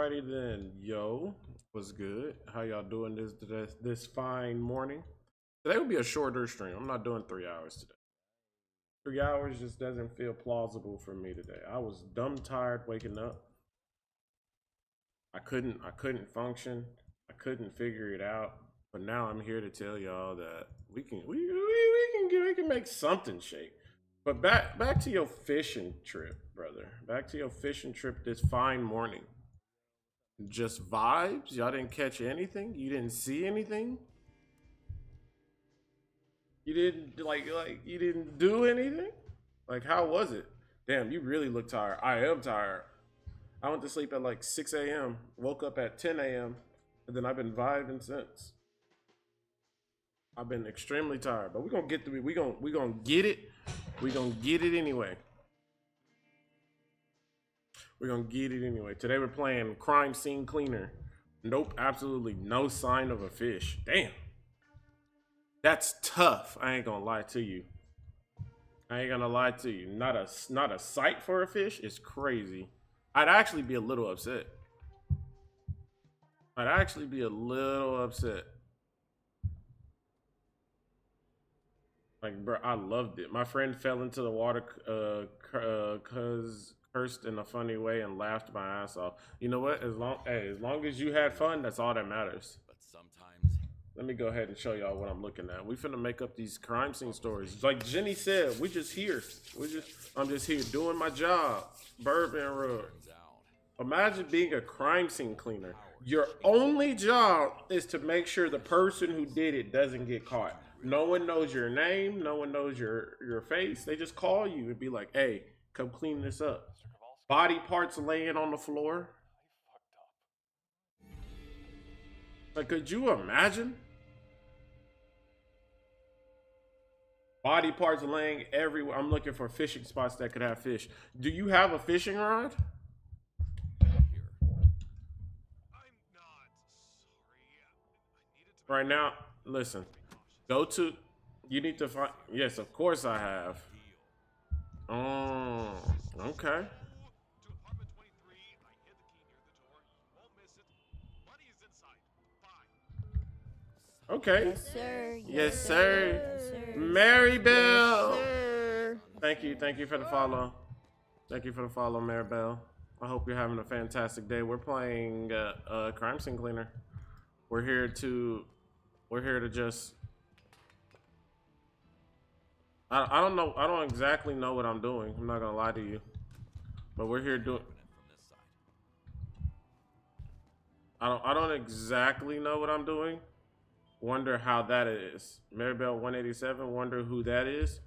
Alrighty then, yo, what's good? How y'all doing this fine morning? Today will be a shorter stream. I'm not doing 3 hours today. 3 hours just doesn't feel plausible for me today. I was dumb tired waking up. I couldn't function. I couldn't figure it out. But now I'm here to tell y'all that we can make something shake. But back to your fishing trip, brother. Back to your fishing trip this fine morning. Just vibes? Y'all didn't catch anything? You didn't see anything? You didn't like you didn't do anything? Like how was it? Damn, you really look tired. I am tired. I went to sleep at like 6 a.m. Woke up at 10 a.m. and then I've been vibing since. I've been extremely tired, but we're gonna get through it. We gonna get it. We're gonna get it anyway. We're gonna get it anyway. Today we're playing crime scene cleaner. Nope, absolutely no sign of a fish. Damn. That's tough. I ain't gonna lie to you. I ain't gonna lie to you. Not a sight for a fish is crazy. I'd actually be a little upset. I'd actually be a little upset. Like, bro, I loved it. My friend fell into the water cause cursed in a funny way and laughed my ass off. You know what? As long as you had fun, that's all that matters. But sometimes let me go ahead and show y'all what I'm looking at. We finna make up these crime scene stories. Like Jenny said, we just here. I'm just here doing my job. Bourbon Road. Imagine being a crime scene cleaner. Your only job is to make sure the person who did it doesn't get caught. No one knows your name. No one knows your face. They just call you and be like, hey, come clean this up. Body parts laying on the floor. Like, could you imagine? Body parts laying everywhere. I'm looking for fishing spots that could have fish. Do you have a fishing rod? Right now, listen. Go to. You need to find. Yes, of course I have. Oh, okay. Okay. Yes, sir. Yes, sir. Yes, sir. Mary Bell. Yes, sir. Thank you. Thank you for the follow. Thank you for the follow, Mary Bell. I hope you're having a fantastic day. We're playing crime scene cleaner. We're here to just. I don't know. I don't exactly know what I'm doing. I'm not gonna lie to you, but we're here doing. I don't exactly know what I'm doing. Wonder how that is. Maribel 187. Wonder who that is.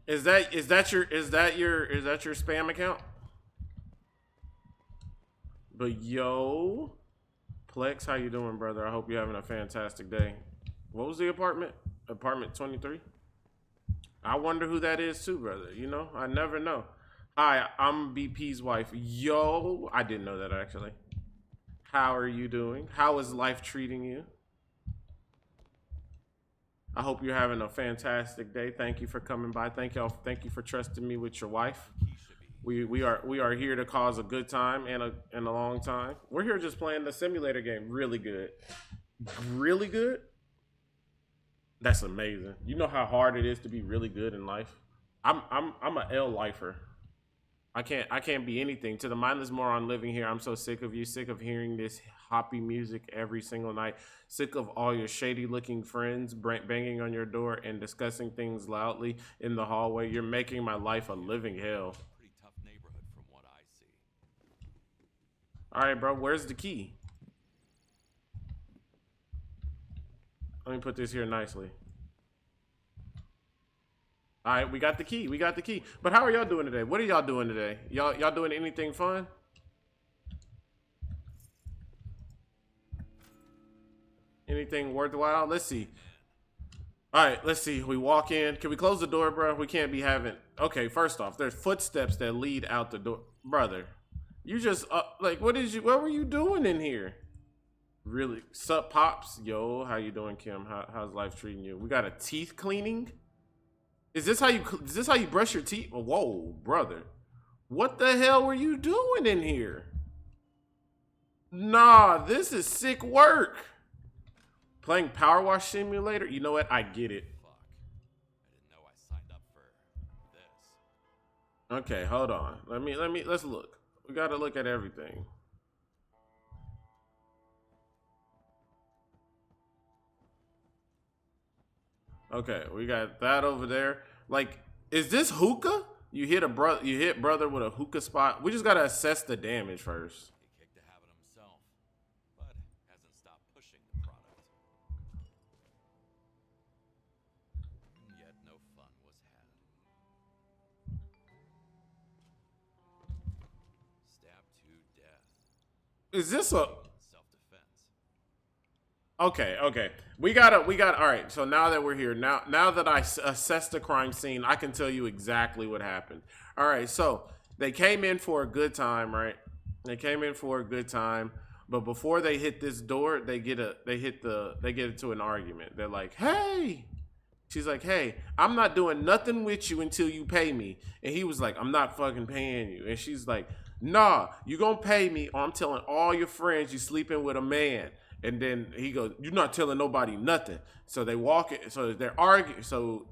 Is that your spam account? But yo, Plex, how you doing, brother? I hope you're having a fantastic day. What was the apartment? Apartment 23. I wonder who that is too, brother. You know, I never know. Hi, I'm BP's wife. Yo, I didn't know that actually. How are you doing? How is life treating you? I hope you're having a fantastic day. Thank you for coming by. Thank y'all. Thank you for trusting me with your wife. We are here to cause a good time and a long time. We're here just playing the simulator game. Really good. Really good. That's amazing. You know how hard it is to be really good in life. I'm a L lifer. I can't be anything. To the mindless moron living here, I'm so sick of you. Sick of hearing this hoppy music every single night. Sick of all your shady looking friends banging on your door and discussing things loudly in the hallway. You're making my life a living hell. Pretty tough neighborhood from what I see. All right, bro. Where's the key? Let me put this here nicely. All right, we got the key. We got the key. But how are y'all doing today? What are y'all doing today? Y'all doing anything fun? Anything worthwhile? Let's see. All right, let's see. We walk in. Can we close the door, bro? We can't be having. Okay, first off, there's footsteps that lead out the door, brother. You just like what were you doing in here? Really? Sup, pops? Yo, how you doing, Kim? How's life treating you? We got a teeth cleaning. Is this how you brush your teeth? Whoa, brother. What the hell were you doing in here? Nah, this is sick work. Playing Power Wash Simulator? You know what? I get it. Fuck. I didn't know I signed up for this. Okay, hold on. Let's look. We gotta look at everything. Okay, we got that over there. Like, is this hookah? You hit brother with a hookah spot. We just gotta assess the damage first. He kicked the habit himself, but hasn't stopped pushing the product. Yet no fun was had. Stabbed to death. Is this a Self-defense. okay? We got all right. So now that we're here, now that I assessed the crime scene, I can tell you exactly what happened. All right, so they came in for a good time, right? They came in for a good time, but before they hit this door, they get into an argument. They're like, "Hey." She's like, "Hey, I'm not doing nothing with you until you pay me." And he was like, "I'm not fucking paying you." And she's like, "Nah, you gonna pay me or I'm telling all your friends you sleeping with a man." And then he goes, "You're not telling nobody nothing." So they walk it. So they're arguing. So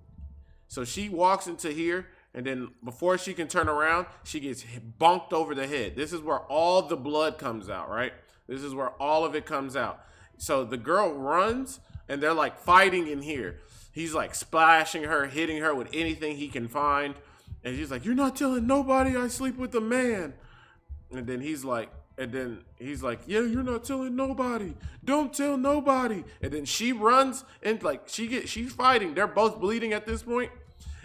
she walks into here, and then before she can turn around, she gets bonked over the head. This is where all the blood comes out, right? This is where all of it comes out. So the girl runs, and they're like fighting in here. He's like splashing her, hitting her with anything he can find. And she's like, "You're not telling nobody I sleep with a man." And then he's like, "Yeah, you're not telling nobody. Don't tell nobody." And then she runs and like she's fighting. They're both bleeding at this point.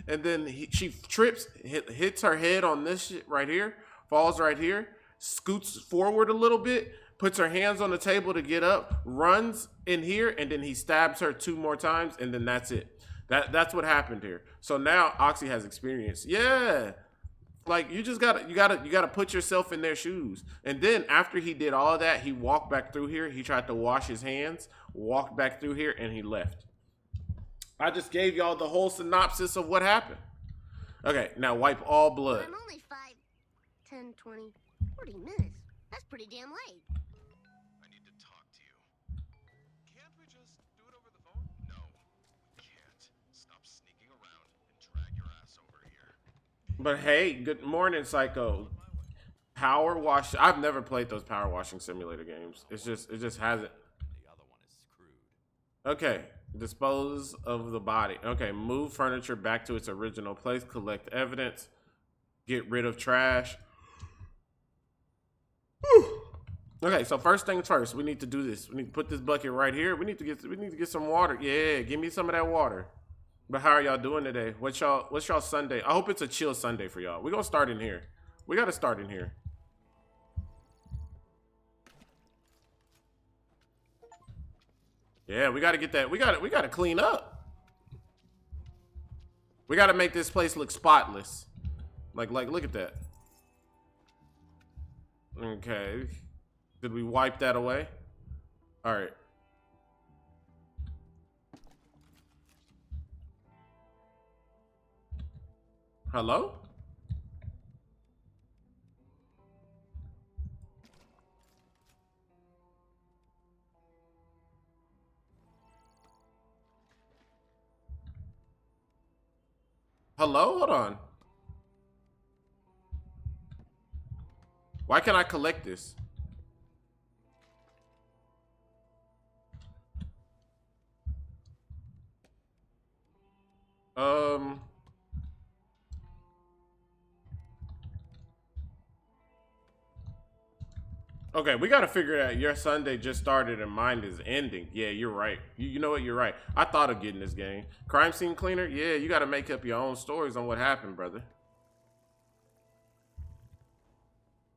And then she trips, hits her head on this shit right here, falls right here, scoots forward a little bit, puts her hands on the table to get up, runs in here, and then he stabs her 2 more times, and then that's it. That's what happened here. So now Oxy has experience. Yeah. Like you gotta put yourself in their shoes. And then after he did all of that, he walked back through here. He tried to wash his hands, walked back through here, and he left. I just gave y'all the whole synopsis of what happened. Okay, now wipe all blood. I'm only 5, 10, 20, 40 minutes. That's pretty damn late. I need to talk to you. Can't we just do it over the phone? No, we can't. Stop sneaking around and drag your ass over here. But hey, good morning, Psycho. Power wash. I've never played those power washing simulator games. It just hasn't. The other one is screwed. Okay. Dispose of the body. Okay. Move furniture back to its original place. Collect evidence. Get rid of trash. Whew. Okay. So first things first, we need to do this. We need to put this bucket right here. We need to get some water. Yeah. Give me some of that water. But how are y'all doing today? What's y'all Sunday? I hope it's a chill Sunday for y'all. We're gonna start in here. We gotta start in here. Yeah, we gotta get that. We gotta clean up. We gotta make this place look spotless. Like look at that. Okay. Did we wipe that away? All right. Hello? Hello? Hold on. Why can't I collect this? Okay, we got to figure out your Sunday just started and mine is ending. Yeah, you're right. You know what? You're right. I thought of getting this game. Crime scene cleaner? Yeah, you got to make up your own stories on what happened, brother.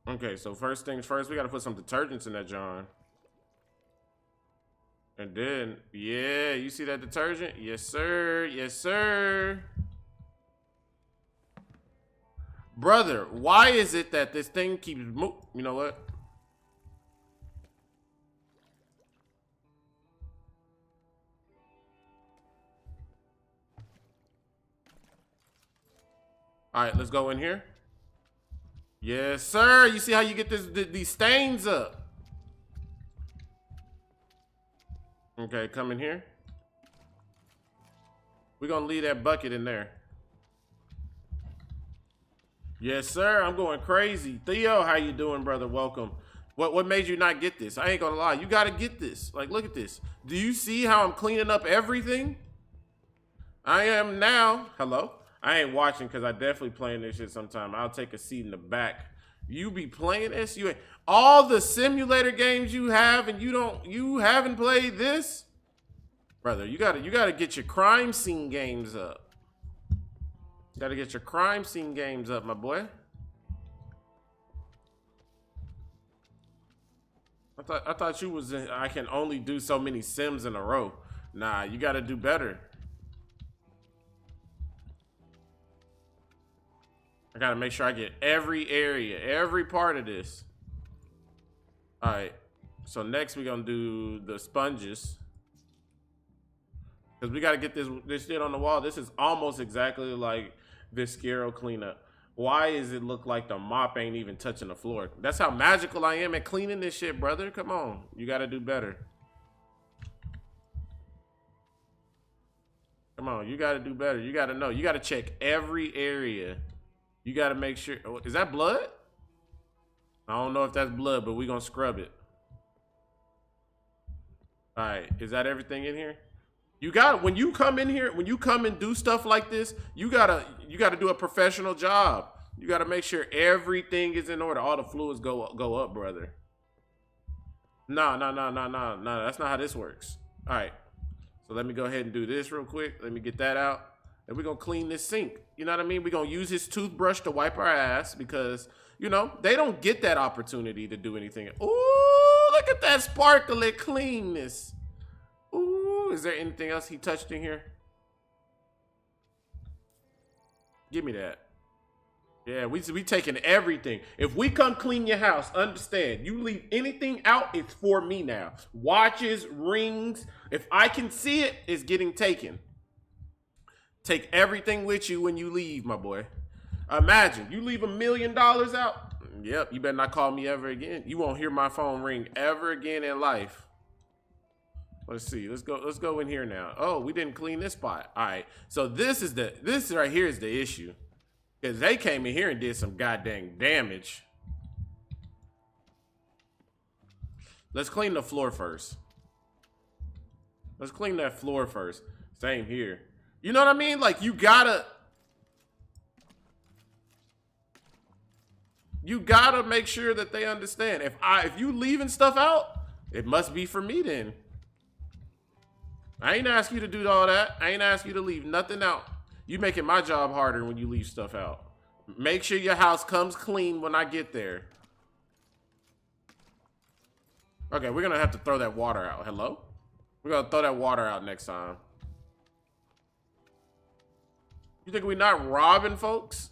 Okay, so first things first, we got to put some detergents in that John. And then, yeah, you see that detergent? Yes, sir. Yes, sir. Brother, why is it that this thing keeps moving? You know what? All right, let's go in here. Yes, sir. You see how you get these stains up? Okay, come in here. We're gonna leave that bucket in there. Yes, sir. I'm going crazy. Theo, how you doing, brother? Welcome. What made you not get this? I ain't gonna lie. You gotta get this. Like, look at this. Do you see how I'm cleaning up everything? I am now. Hello? I ain't watching because I definitely playing this shit sometime. I'll take a seat in the back. You be playing this? You ain't all the simulator games you have and you haven't played this? Brother, you gotta get your crime scene games up. You gotta get your crime scene games up, my boy. I thought you was in, I can only do so many sims in a row. Nah, you gotta do better. I gotta make sure I get every area, every part of this. All right, so next we're gonna do the sponges. Because we gotta get this shit on the wall. This is almost exactly like Viscero cleanup. Why does it look like the mop ain't even touching the floor? That's how magical I am at cleaning this shit, brother. Come on, you gotta do better. Come on, you gotta do better. You gotta know. You gotta check every area. You gotta make sure. Oh, is that blood? I don't know if that's blood, but we gonna scrub it. All right, is that everything in here? You got when you come in here, when you come and do stuff like this, you gotta do a professional job. You gotta make sure everything is in order. All the fluids go up, brother. No. That's not how this works. All right, so let me go ahead and do this real quick. Let me get that out. And we're gonna clean this sink. You know what I mean? We're gonna use his toothbrush to wipe our ass because, you know, they don't get that opportunity to do anything. Ooh, look at that sparkly cleanness. Ooh, is there anything else he touched in here? Give me that. Yeah, we taking everything. If we come clean your house, understand, you leave anything out, it's for me now. Watches, rings, if I can see it, it's getting taken. Take everything with you when you leave, my boy. Imagine, you leave $1 million out. Yep, you better not call me ever again. You won't hear my phone ring ever again in life. Let's see. Let's go in here now. Oh, we didn't clean this spot. All right. So this right here is the issue. Because they came in here and did some goddamn damage. Let's clean the floor first. Let's clean that floor first. Same here. You know what I mean? Like you gotta make sure that they understand. If you leaving stuff out, it must be for me then. I ain't ask you to do all that. I ain't ask you to leave nothing out. You making my job harder when you leave stuff out. Make sure your house comes clean when I get there. Okay, we're gonna have to throw that water out. Hello? We're gonna throw that water out next time. You think we not robbing folks?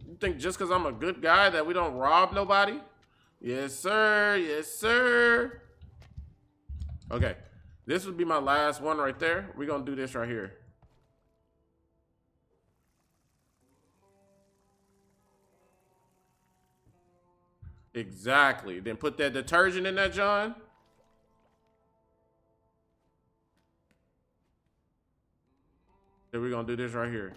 You think just because I'm a good guy that we don't rob nobody? Yes, sir. Yes, sir. Okay. This would be my last one right there. We're going to do this right here. Exactly. Then put that detergent in that, John. Then we're going to do this right here.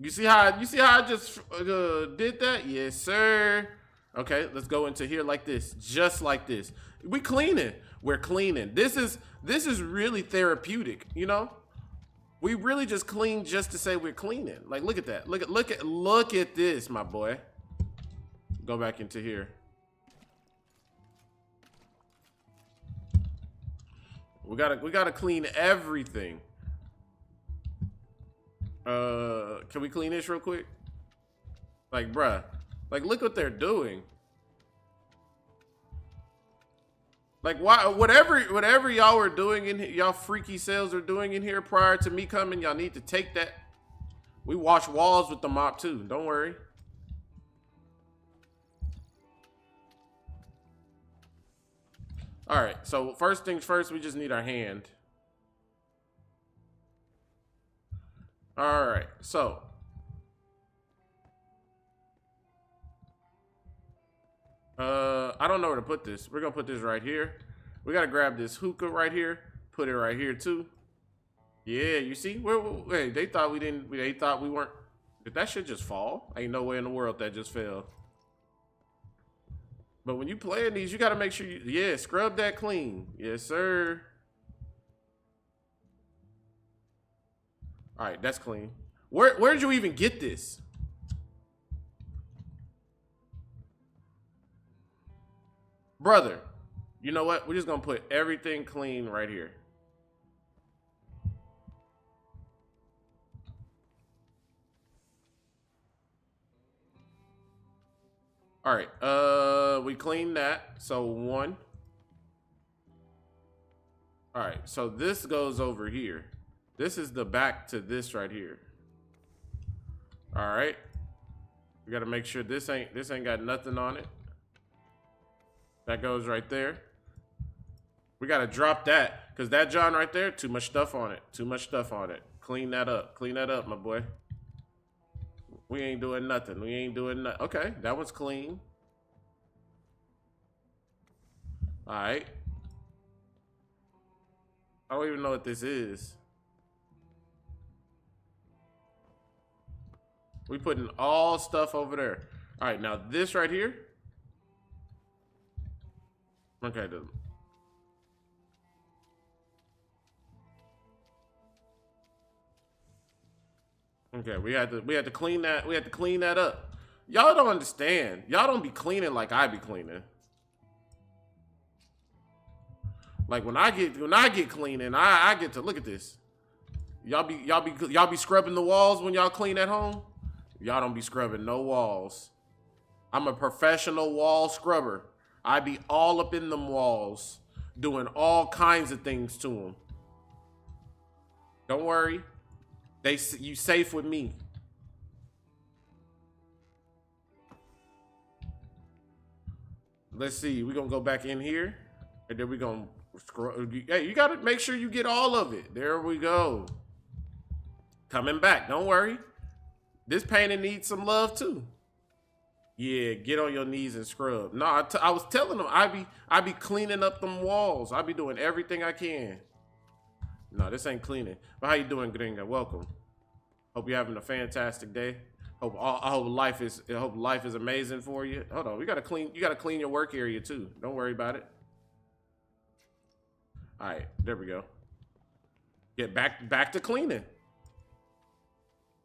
You see how I just did that? Yes, sir. Okay, let's go into here like this, just like this. We cleaning. We're cleaning. This is really therapeutic, you know? We really just clean just to say we're cleaning. Like, look at that. Look at this, my boy. Go back into here. We gotta clean everything. Can we clean this real quick? Like, bruh. Like, look what they're doing. Like, why? Whatever y'all were doing in here, y'all freaky sales are doing in here prior to me coming, y'all need to take that. We wash walls with the mop too. Don't worry. All right. So first things first, we just need our hand. All right. So. I don't know where to put this. We're gonna put this right here. We gotta grab this hookah right here. Put it right here too. Yeah, you see? Hey, they thought we didn't. They thought we weren't. Did that shit just fall? Ain't no way in the world that just fell. But when you playing these, you gotta make sure you, yeah, scrub that clean. Yes, sir. All right, that's clean. Where did you even get this? Brother, you know what? We're just gonna put everything clean right here. All right, we cleaned that. So 1. All right, so this goes over here. This is the back to this right here. All right. We gotta make sure this ain't got nothing on it. That goes right there. We gotta drop that, because that John right there, too much stuff on it. Too much stuff on it. Clean that up. Clean that up, my boy. We ain't doing nothing. We ain't doing nothing. Okay, that one's clean. All right. I don't even know what this is. We putting all stuff over there. All right, now this right here. Okay, okay, we had to clean that. We had to clean that up. Y'all don't understand. Y'all don't be cleaning like I be cleaning. Like when I get cleaning, I get to look at this. Y'all be scrubbing the walls when y'all clean at home. Y'all don't be scrubbing no walls. I'm a professional wall scrubber. I be all up in them walls, doing all kinds of things to them. Don't worry, you safe with me. Let's see. We're gonna go back in here, and then we're gonna scroll. Hey, you gotta make sure you get all of it. There we go. Coming back. Don't worry. This painting needs some love too. Yeah, get on your knees and scrub. No, I was telling them I be cleaning up them walls. I be doing everything I can. No, this ain't cleaning. But how you doing, Gringa? Welcome. Hope you're having a fantastic day. I hope life is amazing for you. Hold on, you gotta clean your work area too. Don't worry about it. All right, there we go. Get back to cleaning.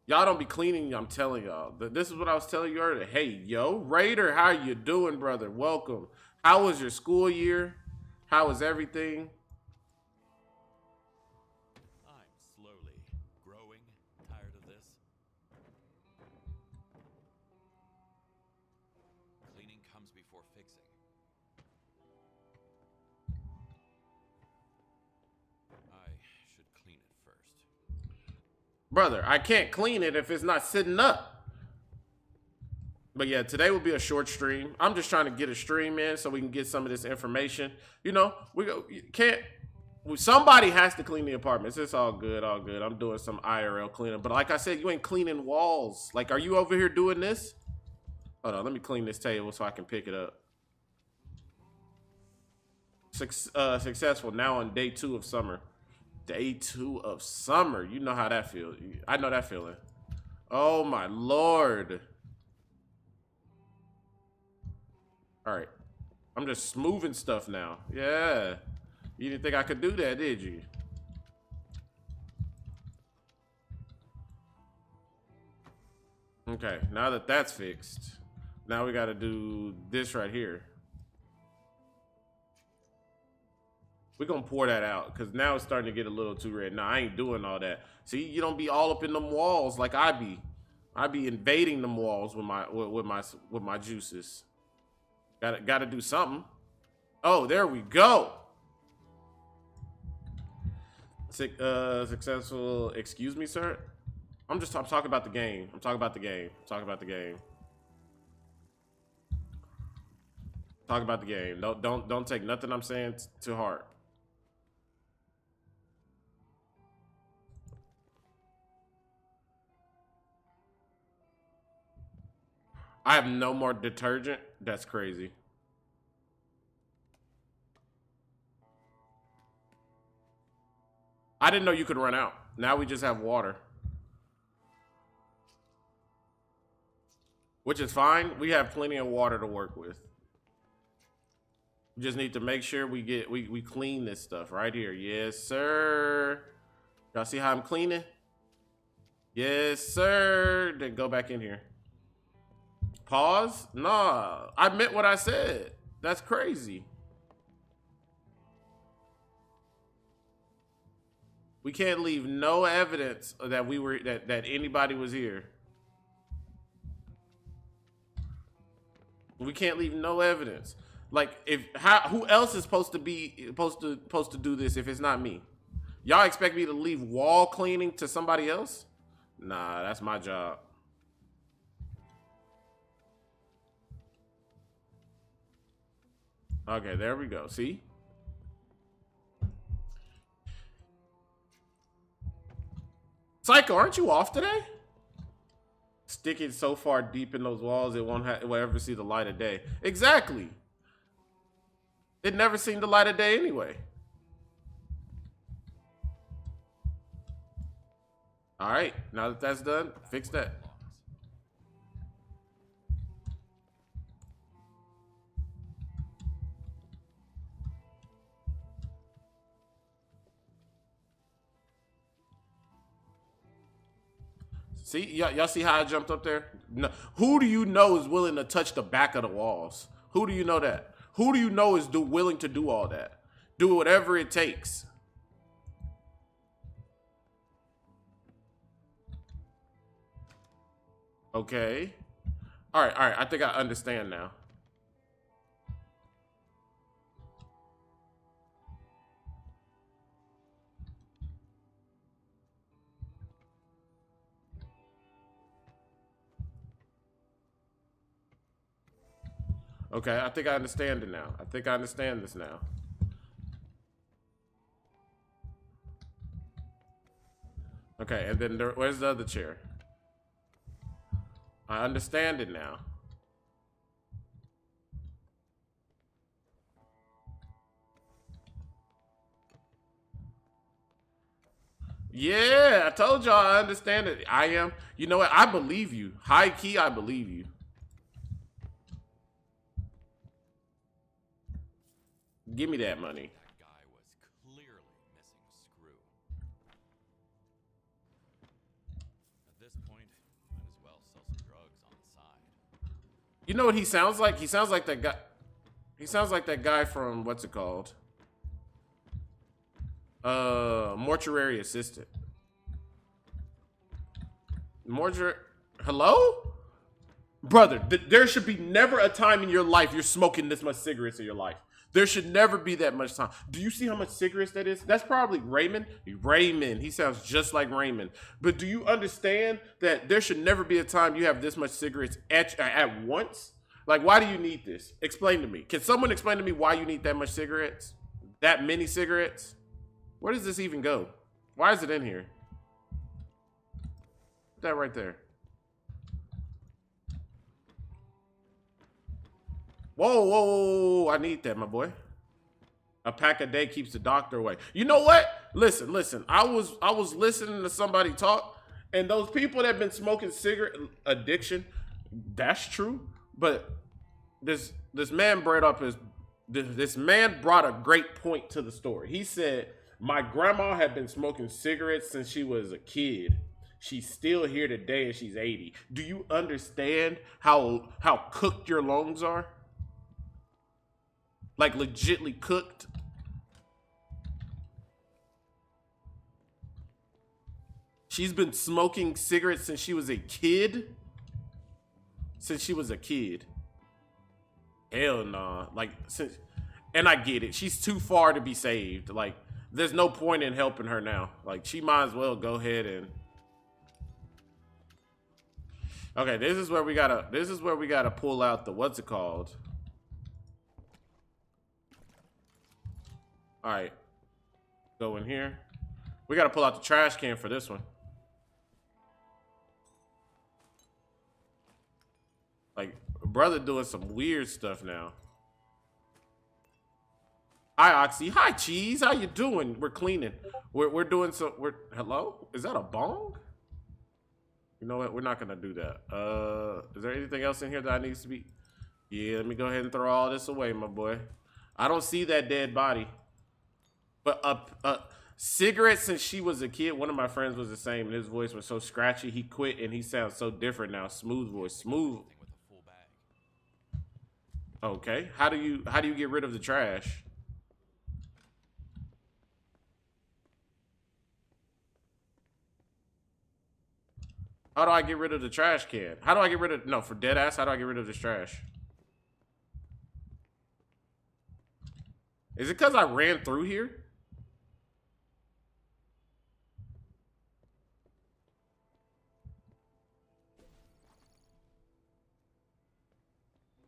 Y'all don't be cleaning, I'm telling y'all. This is what I was telling you earlier. Hey, yo, Raider, how you doing, brother? Welcome. How was your school year? How was everything? I'm slowly growing tired of this. Cleaning comes before fixing. I should clean it first. Brother, I can't clean it if it's not sitting up. But yeah, today will be a short stream. I'm just trying to get a stream in so we can get some of this information. You know, somebody has to clean the apartments. It's all good, all good. I'm doing some IRL cleaning. But like I said, you ain't cleaning walls. Like, are you over here doing this? Hold on, let me clean this table so I can pick it up. Successful now on day 2 of summer. Day 2 of summer. You know how that feels. I know that feeling. Oh my Lord. All right. I'm just moving stuff now. Yeah. You didn't think I could do that, did you? Okay. Now that that's fixed, now we got to do this right here. We're going to pour that out because now it's starting to get a little too red. Now, I ain't doing all that. See, you don't be all up in them walls like I be. I be invading them walls with my juices. Got to do something. Oh, there we go. Successful. Excuse me, sir. I'm talking about the game. I'm talking about the game. Talking about the game. Talk about the game. Don't take nothing I'm saying to heart. I have no more detergent. That's crazy. I didn't know you could run out. Now we just have water. Which is fine. We have plenty of water to work with. We just need to make sure we clean this stuff right here. Yes, sir. Y'all see how I'm cleaning? Yes, sir. Then go back in here. Pause? Nah, I meant what I said. That's crazy. We can't leave no evidence that we were that anybody was here. We can't leave no evidence. Like who else is supposed to do this if it's not me? Y'all expect me to leave wall cleaning to somebody else? Nah, that's my job. Okay, there we go. See? Psycho, aren't you off today? Stick it so far deep in those walls it won't ever see the light of day. Exactly. It never seen the light of day anyway. All right, now that that's done, fix that. See, y'all see how I jumped up there? No. Who do you know is willing to touch the back of the walls? Who do you know that? Who do you know is willing to do all that? Do whatever it takes. Okay. All right. I think I understand now. Okay, I think I understand it now. I think I understand this now. Okay, and then where's the other chair? I understand it now. Yeah, I told y'all I understand it. I am. You know what? I believe you. High key, I believe you. Give me that money. That guy was clearly missing a screw. At this point, might as well sell some drugs on the side. You know what he sounds like? He sounds like that guy. He sounds like that guy from what's it called? Mortuary assistant. Hello? Brother, there should be never a time in your life you're smoking this much cigarettes in your life. There should never be that much time. Do you see how much cigarettes that is? That's probably Raymond. Raymond. He sounds just like Raymond. But do you understand that there should never be a time you have this much cigarettes at once? Like, why do you need this? Explain to me. Can someone explain to me why you need that much cigarettes? That many cigarettes? Where does this even go? Why is it in here? Put that right there. Whoa, whoa, whoa, whoa, I need that, my boy. A pack a day keeps the doctor away. You know what? Listen. I was listening to somebody talk, and those people that have been smoking cigarette addiction, that's true. But this man brought a great point to the story. He said, my grandma had been smoking cigarettes since she was a kid. She's still here today and she's 80. Do you understand how cooked your lungs are? Like legitly cooked. She's been smoking cigarettes since she was a kid. Hell nah. And I get it. She's too far to be saved. Like, there's no point in helping her now. Like, she might as well go ahead and. Okay, this is where we gotta pull out the what's it called? All right, go in here. We gotta pull out the trash can for this one. Like, brother doing some weird stuff now. Hi, Oxy. Hi, Cheese. How you doing? We're cleaning. We're doing some. Hello? Is that a bong? You know what? We're not gonna do that. Is there anything else in here that needs to be? Yeah, let me go ahead and throw all this away, my boy. I don't see that dead body. But cigarettes since she was a kid. One of my friends was the same, and his voice was so scratchy. He quit, and he sounds so different now. Smooth voice, smooth. With a full bag. Okay. How do you get rid of the trash? How do I get rid of the trash can? How do I get rid of, no, for dead ass, how do I get rid of this trash? Is it because I ran through here?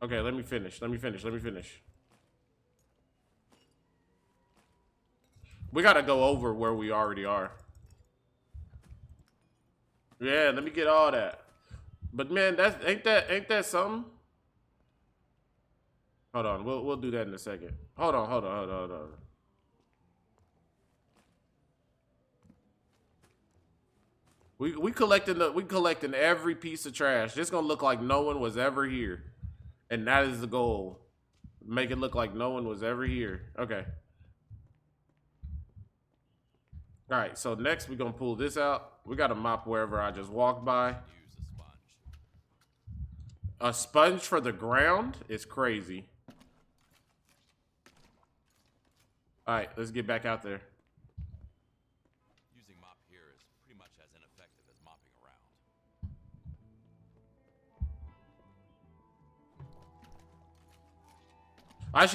Okay, let me finish. We gotta go over where we already are. Yeah, let me get all that. But man, ain't that something? Hold on, we'll do that in a second. Hold on. We collecting every piece of trash. This gonna look like no one was ever here. And that is the goal. Make it look like no one was ever here. Okay. All right, so next we're gonna pull this out. We got to mop wherever I just walked by. Use a sponge. A sponge for the ground is crazy. All right, let's get back out there. Using mop here is pretty much as ineffective as mopping around. I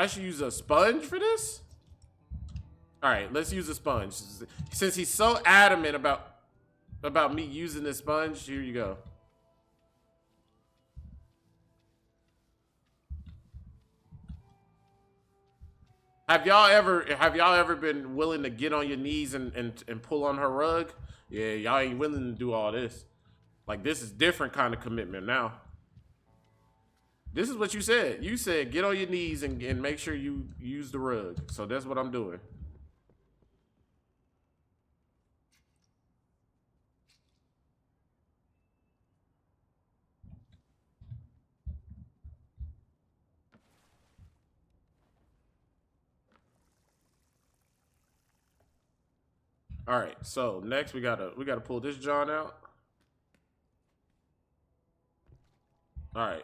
should use a sponge for this? All right, let's use a sponge. Since he's so adamant about me using this sponge, here you go. Have y'all ever been willing to get on your knees and pull on her rug? Yeah, y'all ain't willing to do all this. Like, this is different kind of commitment now. This is what you said. You said get on your knees and make sure you use the rug. So that's what I'm doing. All right, so next we gotta pull this John out. All right.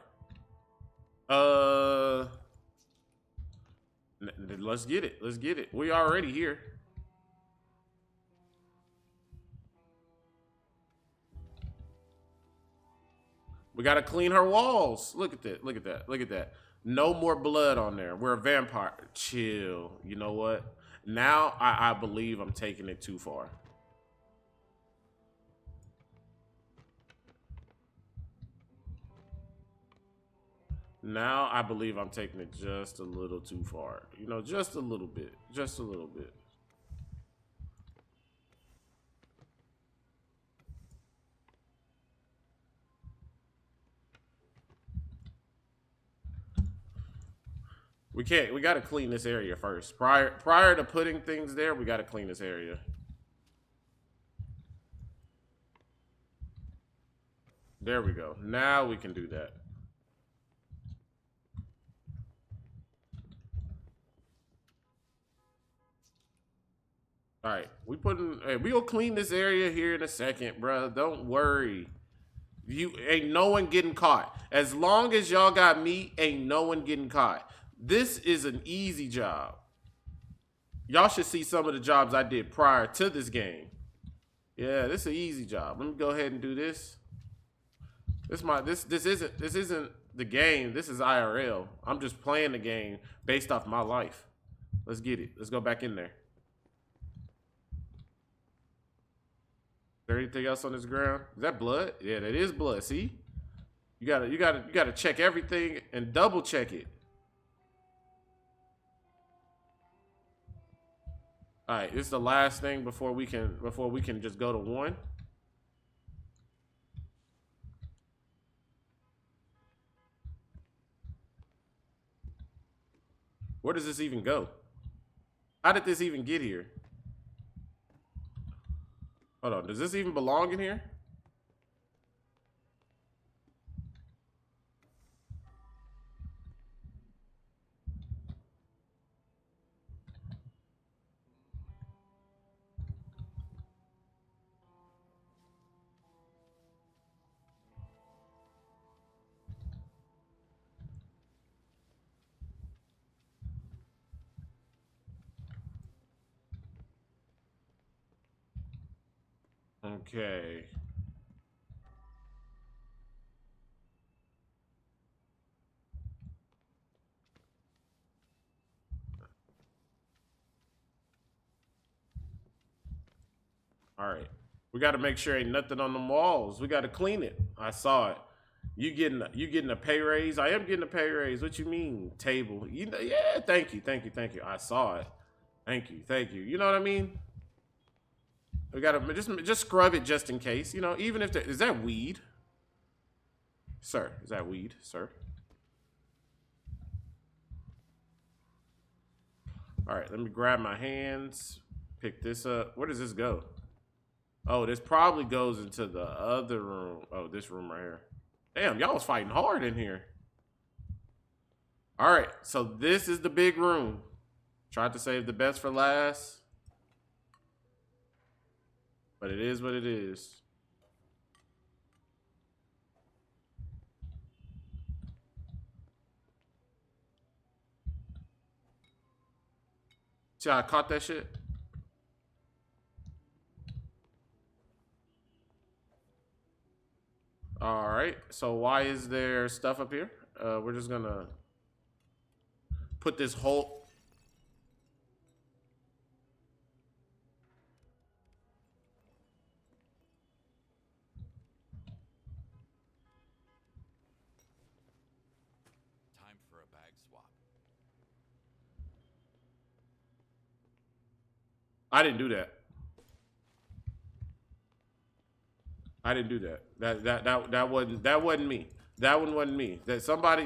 Let's get it. Let's get it. We already here. We gotta clean her walls. Look at that. Look at that. Look at that. No more blood on there. We're a vampire. Chill. You know what? Now I believe I'm taking it too far. Now I believe I'm taking it just a little too far. You know, just a little bit. Just a little bit. We got to clean this area first. Prior to putting things there, we got to clean this area. There we go. Now we can do that. All right, hey, we'll clean this area here in a second, bro. Don't worry. You ain't no one getting caught. As long as y'all got me, ain't no one getting caught. This is an easy job. Y'all should see some of the jobs I did prior to this game. Yeah, this is an easy job. Let me go ahead and do this. This isn't the game. This is IRL. I'm just playing the game based off my life. Let's get it. Let's go back in there. Is there anything else on this ground? Is that blood? Yeah, that is blood. See? You gotta check everything and double check it. All right, this is the last thing before we can just go to one. Where does this even go? How did this even get here? Hold on. Does this even belong in here? Okay. All right. We got to make sure ain't nothing on the walls. We got to clean it. I saw it. You getting a pay raise? I am getting a pay raise. What you mean? Table. You know, yeah, thank you. Thank you. Thank you. I saw it. Thank you. Thank you. You know what I mean? We got to just scrub it just in case. You know, even if is that weed? Sir, is that weed, sir? All right, let me grab my hands, pick this up. Where does this go? Oh, this probably goes into the other room. Oh, this room right here. Damn, y'all was fighting hard in here. All right, so this is the big room. Tried to save the best for last. But it is what it is. See how I caught that shit? All right, so why is there stuff up here? We're just gonna put this whole... Time for a bag swap. I didn't do that. I didn't do that. That wasn't me. That one wasn't me. That somebody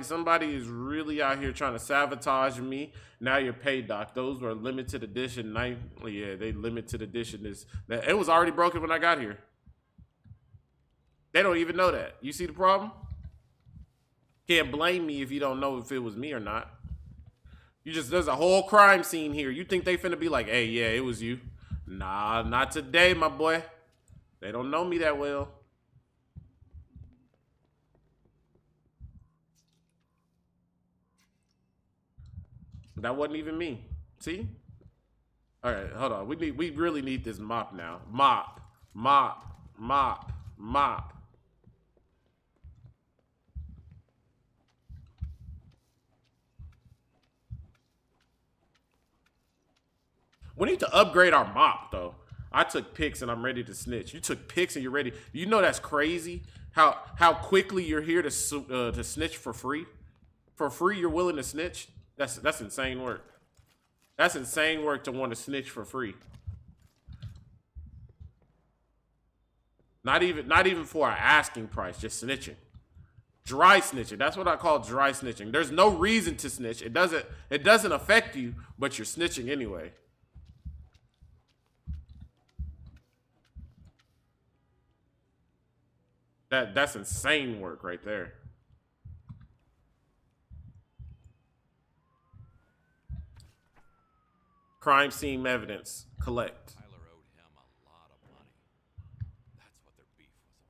is really out here trying to sabotage me. Now you're paid, Doc. Those were limited edition. Yeah, they limited edition. It was already broken when I got here. They don't even know that. You see the problem? Can't blame me if you don't know if it was me or not. There's a whole crime scene here. You think they finna be like, hey, yeah, it was you? Nah, not today, my boy. They don't know me that well. That wasn't even me. See? All right, hold on. We really need this mop now. Mop. We need to upgrade our mop though. I took pics and I'm ready to snitch. You took pics and you're ready. You know that's crazy. How quickly you're here to snitch for free. For free, you're willing to snitch. That's insane work. That's insane work to want to snitch for free. Not even for an asking price, just snitching. Dry snitching. That's what I call dry snitching. There's no reason to snitch. It doesn't affect you, but you're snitching anyway. That's insane work right there. Crime scene evidence. Collect. Tyler owed him a lot of money. That's what their beef was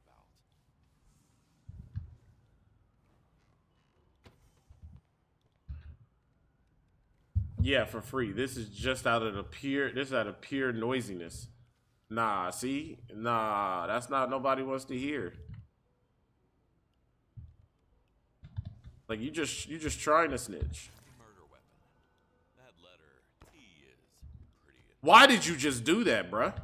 about. Yeah, for free. This is just out of pure noisiness. Nah, see? Nah, that's not nobody wants to hear. Like you just trying to snitch. Murder weapon. That letter T is pretty. Why did you just do that, bruh?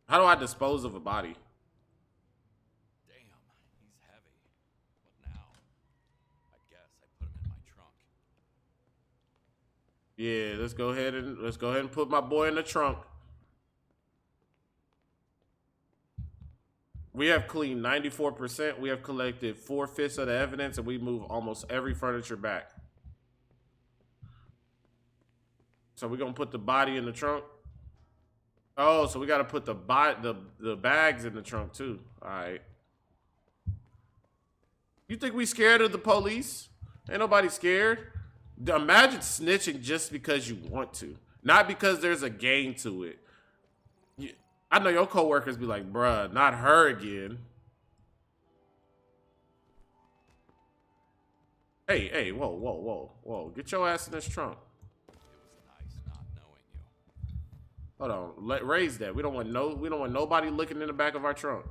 How do I dispose of a body? Damn, he's heavy. What now? I guess I put him in my trunk. Yeah, let's go ahead and put my boy in the trunk. We have cleaned 94%. We have collected 4/5 of the evidence, and we move almost every furniture back. So we're gonna put the body in the trunk. Oh, so we gotta put the bags in the trunk too. All right. You think we scared of the police? Ain't nobody scared. Imagine snitching just because you want to, not because there's a gain to it. I know your coworkers be like, bruh, not her again. Hey, whoa. Get your ass in this trunk. It was nice not knowing you. Hold on, raise that. We don't want nobody looking in the back of our trunk.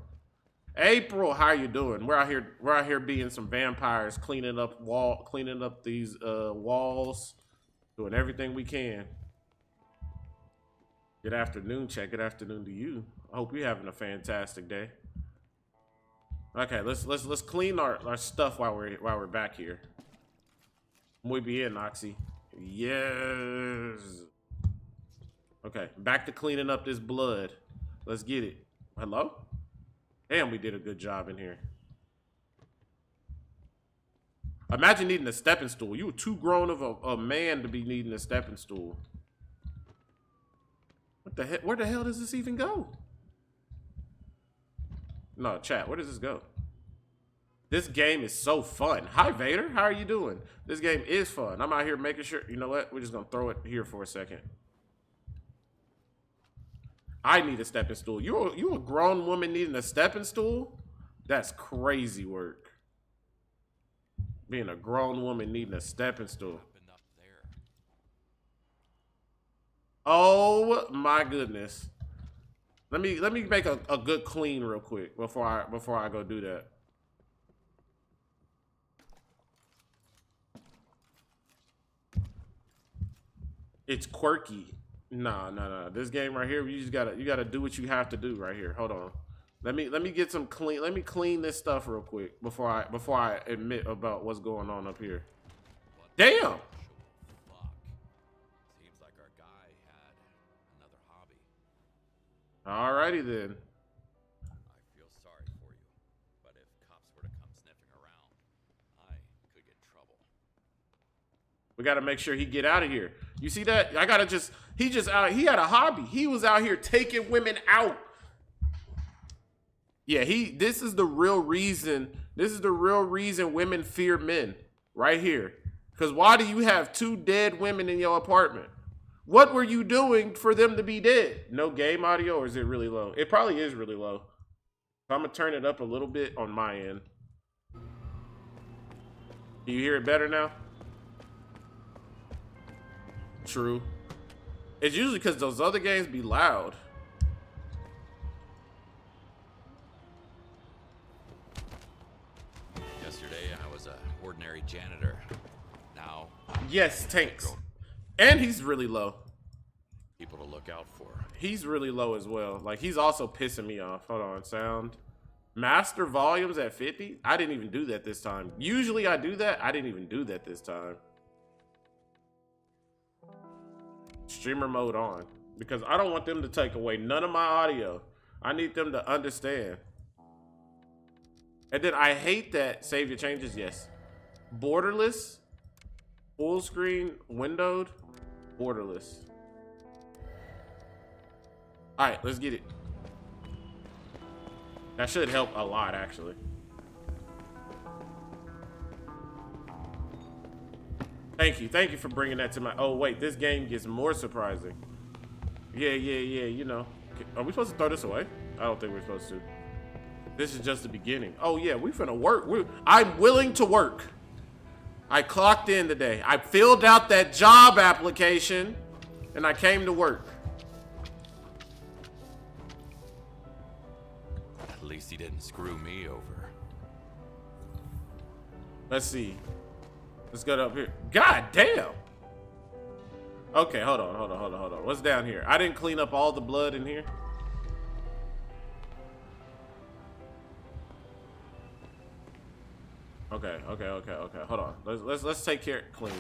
April, how you doing? We're out here being some vampires, cleaning up these walls, doing everything we can. Good afternoon, Chet. Good afternoon to you. I hope you're having a fantastic day. Okay, let's clean our stuff while we're back here. We be in, Oxy. Yes. Okay, back to cleaning up this blood. Let's get it. Hello? Damn, we did a good job in here. Imagine needing a stepping stool. You were too grown of a man to be needing a stepping stool. What the heck? Where the hell does this even go? No, chat, where does this go? This game is so fun. Hi, Vader. How are you doing? This game is fun. I'm out here making sure. You know what? We're just going to throw it here for a second. I need a stepping stool. You a grown woman needing a stepping stool? That's crazy work. Being a grown woman needing a stepping stool. Up there. Oh my goodness. Let me make a good clean real quick before I go do that. It's quirky. Nah. This game right here, you gotta do what you have to do right here. Hold on. Let me get some clean. Let me clean this stuff real quick before I admit about what's going on up here. Damn. Fuck. Seems like our guy had another hobby. Alrighty then. I feel sorry for you, but if cops were to come sniffing around, I could get in trouble. We gotta make sure he get out of here. You see that? He had a hobby. He was out here taking women out. Yeah, this is the real reason women fear men. Right here. Because why do you have 2 dead women in your apartment? What were you doing for them to be dead? No game audio, or is it really low? It probably is really low. So I'm gonna turn it up a little bit on my end. Do you hear it better now? True. It's usually because those other games be loud. Yesterday, I was an ordinary janitor. Now, Yes, tanks. And he's really low. people to look out for. He's really low as well. Like, he's also pissing me off. Hold on, sound. Master volumes at 50? I didn't even do that this time. Usually I do that. I didn't even do that this time. Streamer mode on. Because I don't want them to take away none of my audio. I need them to understand. And then I hate that. Save your changes, yes. Borderless. Full screen, windowed, borderless. All right, let's get it. That should help a lot, actually. Thank you for bringing that to my. Oh wait, this game gets more surprising. Yeah. You know, are we supposed to throw this away? I don't think we're supposed to. This is just the beginning. Oh yeah, we finna work. I'm willing to work. I clocked in today. I filled out that job application, and I came to work. At least he didn't screw me over. Let's see. Let's go up here. God damn. Okay, hold on. What's down here? I didn't clean up all the blood in here. Okay. Hold on. Let's take care. Clean.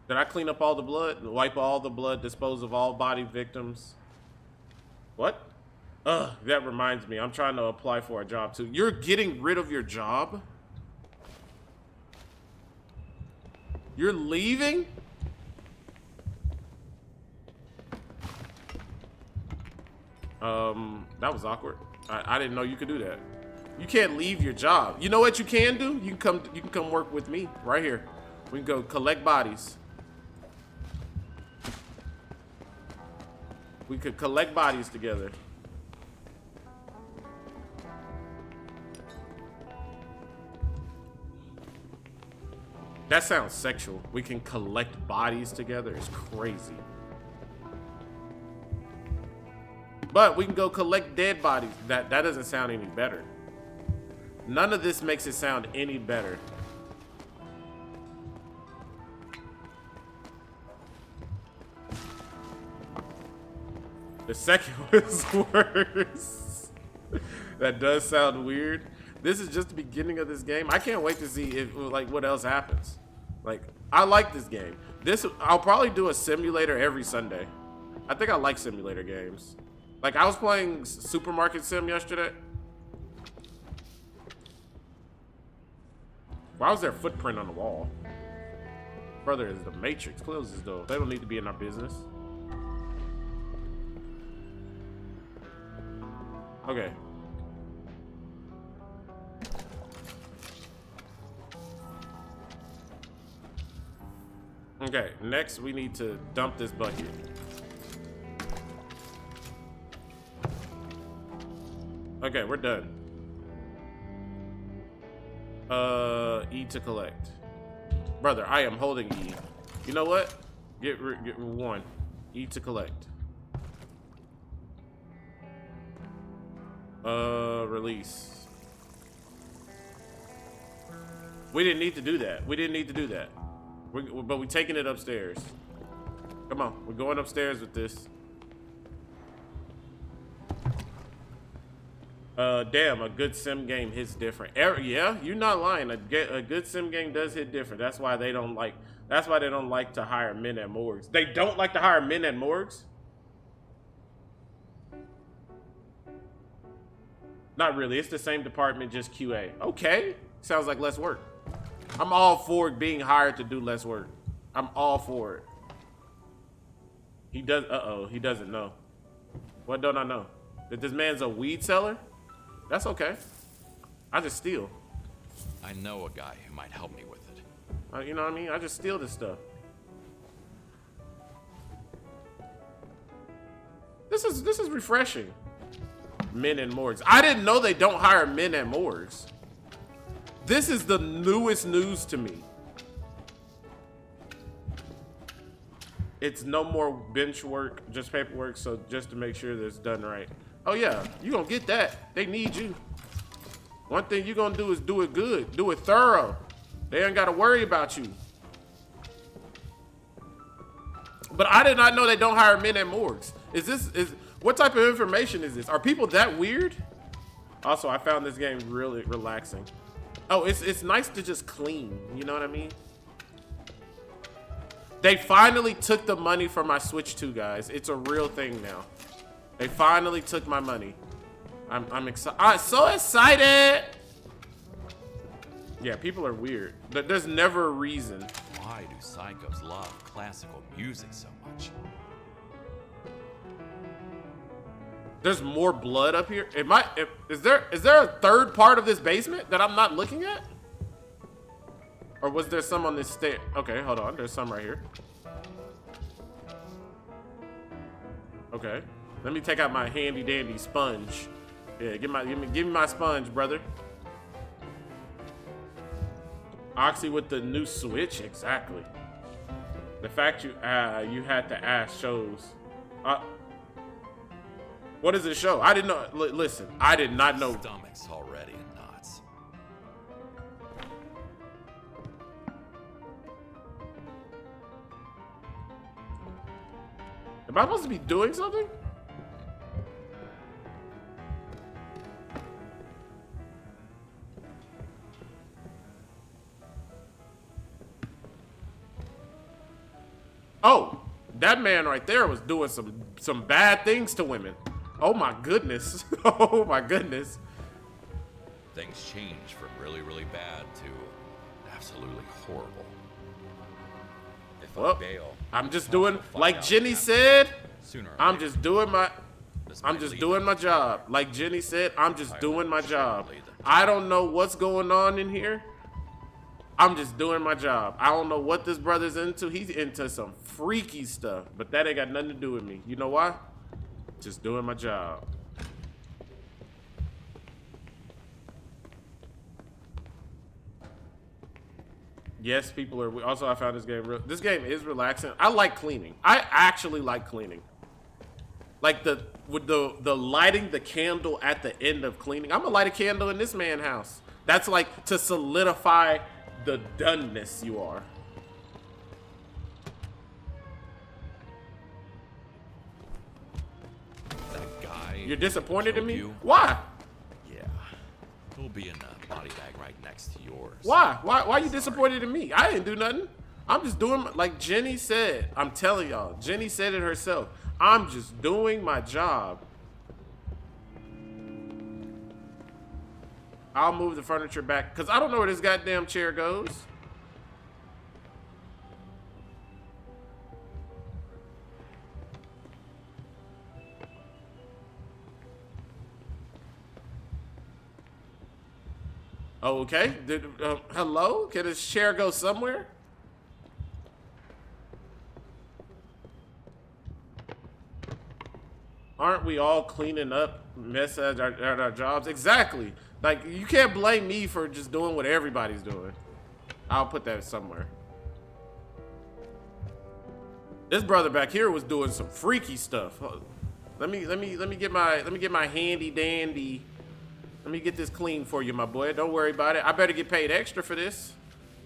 Did I clean up all the blood? Wipe all the blood. Dispose of all body victims. What? Ugh, that reminds me. I'm trying to apply for a job too. You're getting rid of your job? You're leaving? That was awkward. I didn't know you could do that. You can't leave your job. You know what you can do? You can come work with me right here. We can go collect bodies. We could collect bodies together. That sounds sexual. We can collect bodies together. It's crazy. But we can go collect dead bodies. That doesn't sound any better. None of this makes it sound any better. The second was worse. That does sound weird. This is just the beginning of this game. I can't wait to see if like what else happens. Like, I like this game. I'll probably do a simulator every Sunday. I think I like simulator games. Like, I was playing Supermarket Sim yesterday. Why was there a footprint on the wall? Brother, is the Matrix. Close this door. They don't need to be in our business. Okay. Okay, next we need to dump this bucket. Okay, we're done. E to collect. Brother, I am holding E. You know what? Get one. E to collect. Release. We didn't need to do that. We didn't need to do that. But we're taking it upstairs. Come on, we're going upstairs with this. Damn, a good sim game hits different. Yeah, you're not lying. A good sim game does hit different. That's why they don't like. That's why they don't like to hire men at morgues. They don't like to hire men at morgues. Not really. It's the same department, just QA. Okay, sounds like less work. I'm all for being hired to do less work. I'm all for it. He does. He doesn't know. What don't I know? That this man's a weed seller? That's okay. I just steal. I know a guy who might help me with it. You know what I mean? I just steal this stuff. This is refreshing. Men in morgues. I didn't know they don't hire men at morgues. This is the newest news to me. It's no more bench work, just paperwork, so just to make sure that it's done right. Oh yeah, you gonna get that. They need you. One thing you gonna do is do it good, do it thorough. They ain't gotta worry about you. But I did not know they don't hire men at morgues. What type of information is this? Are people that weird? Also, I found this game really relaxing. Oh, it's nice to just clean, you know what I mean? They finally took the money for my Switch 2, guys. It's a real thing now. They finally took my money. I'm excited. I'm so excited. Yeah, people are weird. There's never a reason. Why do psychos love classical music so much? There's more blood up here. Is there a third part of this basement that I'm not looking at? Or was there some on this stair? Okay, hold on. There's some right here. Okay. Let me take out my handy dandy sponge. Yeah, give me my sponge, brother. Oxy with the new Switch, exactly. The fact you had to ask shows. What does it show? I didn't know. Listen, I did not know. Stomach's already in knots. Am I supposed to be doing something? Oh, that man right there was doing some bad things to women. Oh my goodness. Oh my goodness. Things change from really, really bad to absolutely horrible. If I Well, bail, I'm just the doing, boss will find like out Jenny what said, happens. Sooner or I'm later, just doing my, this I'm might just lead doing them my to job. Like Jenny said, I'm just Tyler doing my should job. lead them to I don't know what's going on in here. I'm just doing my job. I don't know what this brother's into. He's into some freaky stuff, but that ain't got nothing to do with me. You know why? Just doing my job. Yes, people are. Also, I found this game. This game is relaxing. I like cleaning. I actually like cleaning. Like with the lighting the candle at the end of cleaning. I'm gonna light a candle in this man's house. That's like to solidify the doneness you are. That guy. You're disappointed in killed me? you? Why? Yeah. He'll be in the body bag right next to yours. Why? Why are you disappointed in me? I didn't do nothing. I'm just doing, like Jenny said. I'm telling y'all. Jenny said it herself. I'm just doing my job. I'll move the furniture back because I don't know where this goddamn chair goes. Oh, okay. Hello? Can this chair go somewhere? Aren't we all cleaning up mess at our jobs? Exactly. Like, you can't blame me for just doing what everybody's doing. I'll put that somewhere. This brother back here was doing some freaky stuff. Let me get my handy dandy. Let me get this clean for you, my boy. Don't worry about it. I better get paid extra for this.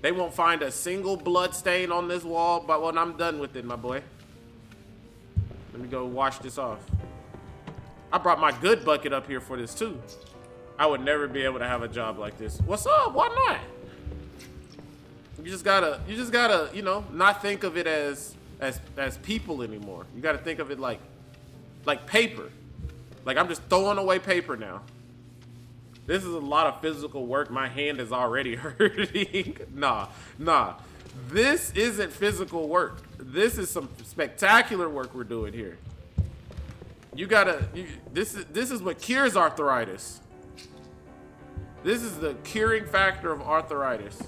They won't find a single blood stain on this wall, but when I'm done with it, my boy. Let me go wash this off. I brought my good bucket up here for this too. I would never be able to have a job like this. What's up? Why not? You just gotta, you know, not think of it as people anymore. You gotta think of it like paper. Like I'm just throwing away paper now. This is a lot of physical work. My hand is already hurting. Nah. This isn't physical work. This is some spectacular work we're doing here. This is what cures arthritis. This is the curing factor of arthritis.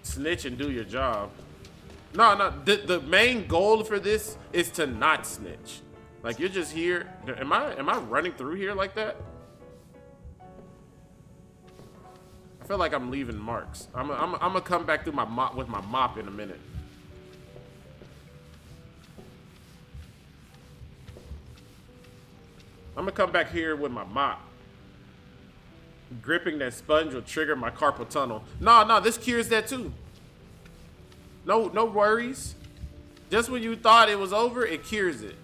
Snitch and do your job. No. The main goal for this is to not snitch. Like you're just here. Am I running through here like that? I feel like I'm leaving marks. I'm gonna come back through my mop with my mop in a minute. I'm gonna come back here with my mop. Gripping that sponge will trigger my carpal tunnel. No, this cures that too. No worries. Just when you thought it was over, it cures it.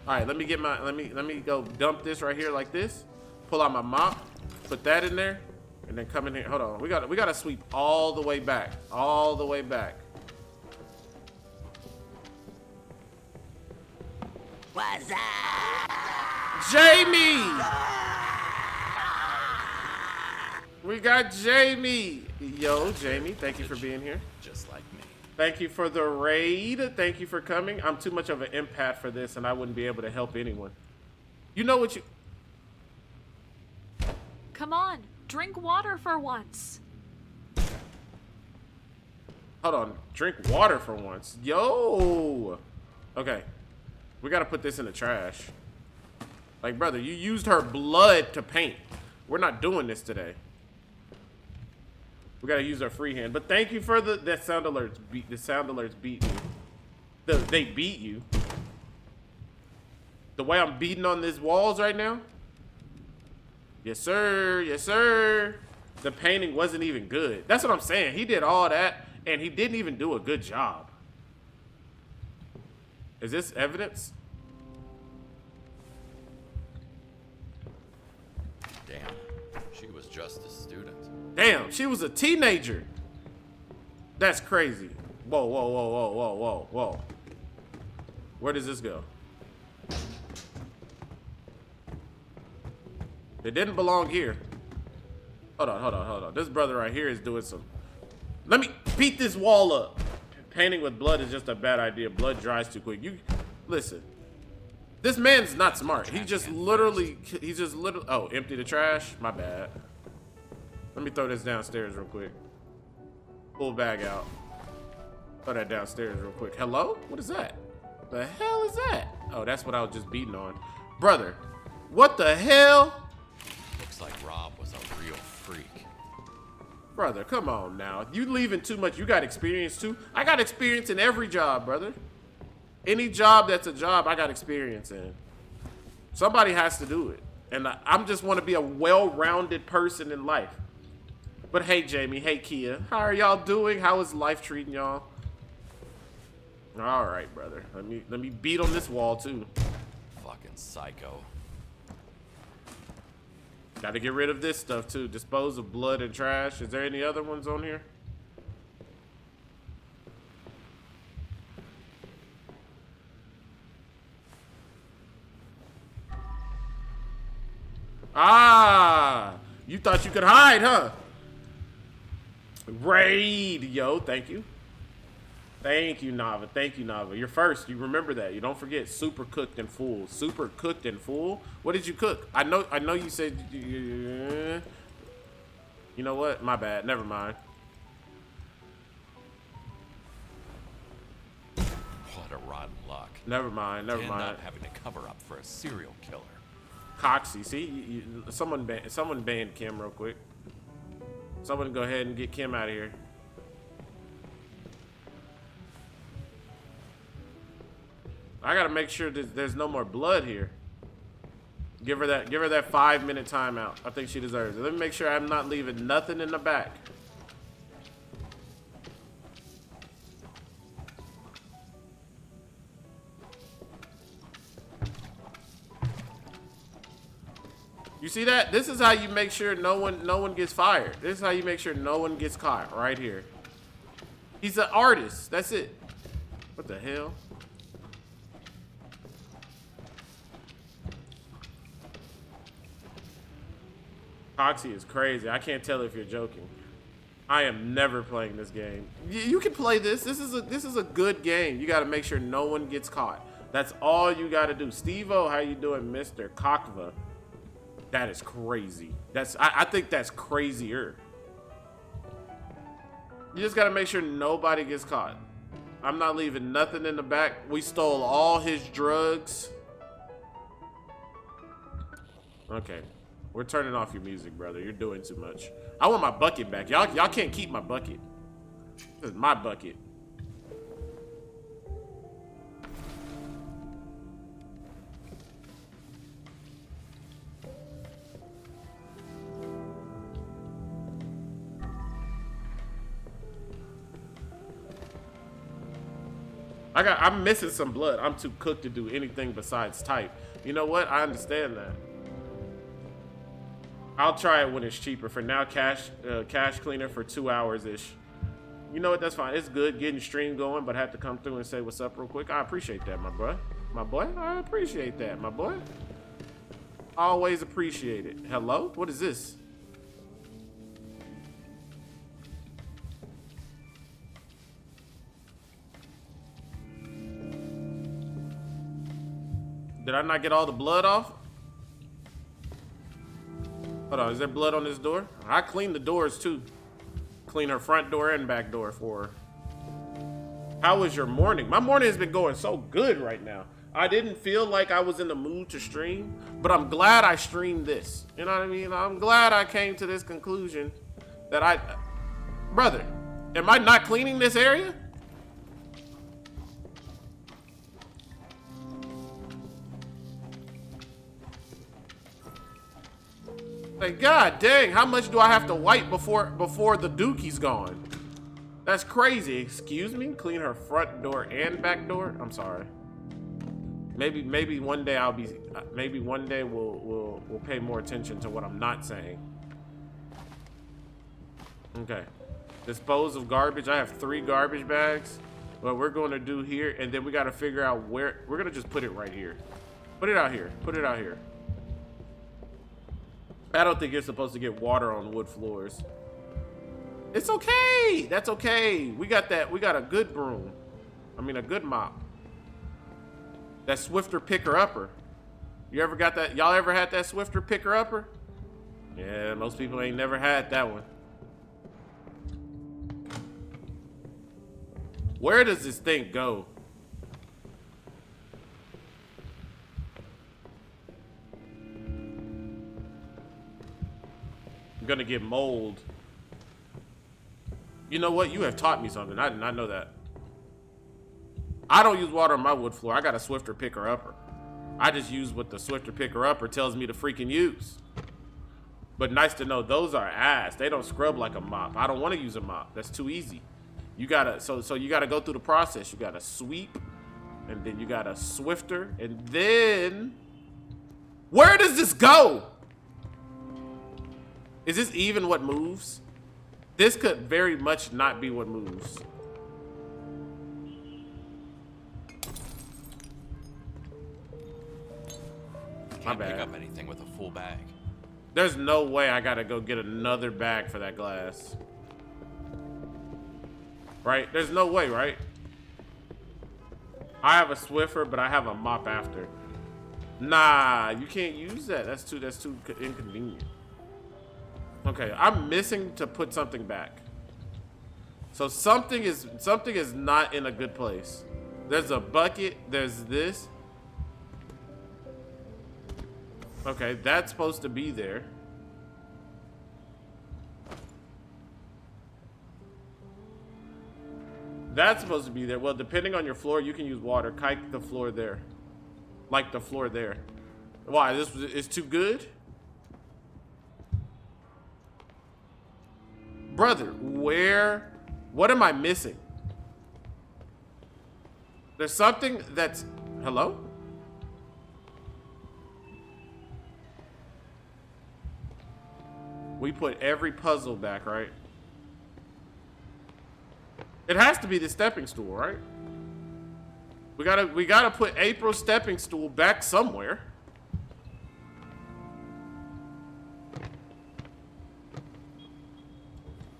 All right, let me go dump this right here like this. Pull out my mop, put that in there, and then come in here. Hold on, we gotta sweep all the way back, all the way back. What's up? Jamie! We got Jamie. Yo, Jamie, thank you for being here. Just like me. Thank you for the raid. Thank you for coming. I'm too much of an empath for this, and I wouldn't be able to help anyone. You know what you... Come on, drink water for once. Hold on. Drink water for once. Yo! Okay. We gotta put this in the trash. Like, brother, you used her blood to paint. We're not doing this today. We gotta use our free hand. But thank you for that sound alerts. The sound alerts beat me. They beat you. The way I'm beating on these walls right now. Yes, sir. Yes, sir. The painting wasn't even good. That's what I'm saying. He did all that, and he didn't even do a good job. Is this evidence? She was just a student. Damn, she was a teenager. That's crazy. Whoa, whoa, whoa, whoa, whoa, whoa, whoa. Where does this go? It didn't belong here. Hold on, hold on, hold on. This brother right here is doing some... Let me beat this wall up. Painting with blood is just a bad idea. Blood dries too quick. You... Listen. This man's not smart. He just literally... Oh, empty the trash? My bad. Let me throw this downstairs real quick. Pull bag out. Throw that downstairs real quick. Hello? What is that? The hell is that? Oh, that's what I was just beating on. Brother, what the hell? Looks like Rob was a real freak. Brother, come on now. You leaving too much. You got experience too? I got experience in every job, brother. Any job that's a job, I got experience in. Somebody has to do it. And I'm just want to be a well-rounded person in life. But hey, Jamie. Hey, Kia. How are y'all doing? How is life treating y'all? All right, brother. Let me beat on this wall too. Fucking psycho. Got to get rid of this stuff too. Dispose of blood and trash. Is there any other ones on here? Ah, you thought you could hide, huh? Raid, yo, thank you. Thank you, Nava. Thank you, Nava. You're first. You remember that. You don't forget. Super cooked and full. Super cooked and full. What did you cook? I know you said... You know what? My bad. Never mind. What a rotten luck. Never mind. Never And mind. not having to cover up for a serial killer. Coxie. See? Someone banned Kim real quick. Someone go ahead and get Kim out of here. I gotta make sure that there's no more blood here. Give her that 5-minute timeout. I think she deserves it. Let me make sure I'm not leaving nothing in the back. You see that? This is how you make sure no one gets fired. This is how you make sure no one gets caught right here. He's an artist. That's it. What the hell? Oxy is crazy. I can't tell if you're joking. I am never playing this game. You can play this. This is a good game. You got to make sure no one gets caught. That's all you got to do. Steve-O, how you doing, Mr. Kokva? That is crazy. I think that's crazier. You just got to make sure nobody gets caught. I'm not leaving nothing in the back. We stole all his drugs. Okay. We're turning off your music, brother. You're doing too much. I want my bucket back. Y'all can't keep my bucket. This is my bucket. I'm missing some blood. I'm too cooked to do anything besides type. You know what? I understand that. I'll try it when it's cheaper. For now, cash cleaner for 2 hours-ish. You know what? That's fine. It's good getting stream going, but I have to come through and say what's up real quick. I appreciate that, my boy. My boy, I appreciate that, my boy. Always appreciate it. Hello? What is this? Did I not get all the blood off? Hold on, is there blood on this door? I cleaned the doors too. Clean her front door and back door for her. How was your morning? My morning has been going so good right now. I didn't feel like I was in the mood to stream, but I'm glad I streamed this. You know what I mean? I'm glad I came to this conclusion that brother, am I not cleaning this area? Like, god dang, how much do I have to wipe before the dookie's gone? That's crazy. Excuse me? Clean her front door and back door? I'm sorry. Maybe one day maybe one day we'll pay more attention to what I'm not saying. Okay. Dispose of garbage. I have 3 garbage bags. What we're going to do here, and then we got to figure out where. We're going to just put it right here. Put it out here. Put it out here. I don't think you're supposed to get water on wood floors. It's okay. That's okay. We got that. We got a good broom. I mean, a good mop. That Swifter picker-upper. You ever got that? Y'all ever had that Swifter picker-upper? Yeah, most people ain't never had that one. Where does this thing go? I'm gonna get mold. You know what? You have taught me something. I did not know that. I don't use water on my wood floor. I got a Swifter picker-upper. I just use what the Swifter picker-upper tells me to freaking use. But nice to know those are ass. They don't scrub like a mop. I don't want to use a mop. That's too easy. You gotta so you gotta go through the process. You gotta sweep, and then you gotta Swifter, and then where does this go? Is this even what moves? This could very much not be what moves. Can't bad. pick up anything with a full bag. There's no way I gotta go get another bag for that glass. Right? There's no way, right? I have a Swiffer, but I have a mop after. Nah, you can't use that. That's too inconvenient. Okay, I'm missing to put something back. So something is not in a good place. There's a bucket, there's this. Okay, that's supposed to be there. That's supposed to be there. Well, depending on your floor, you can use water. Kite the floor there. Like the floor there. Why? This is too good? Brother, where? What am I missing? There's something that's... Hello? We put every puzzle back, right? It has to be the stepping stool, right? We gotta put April's stepping stool back somewhere.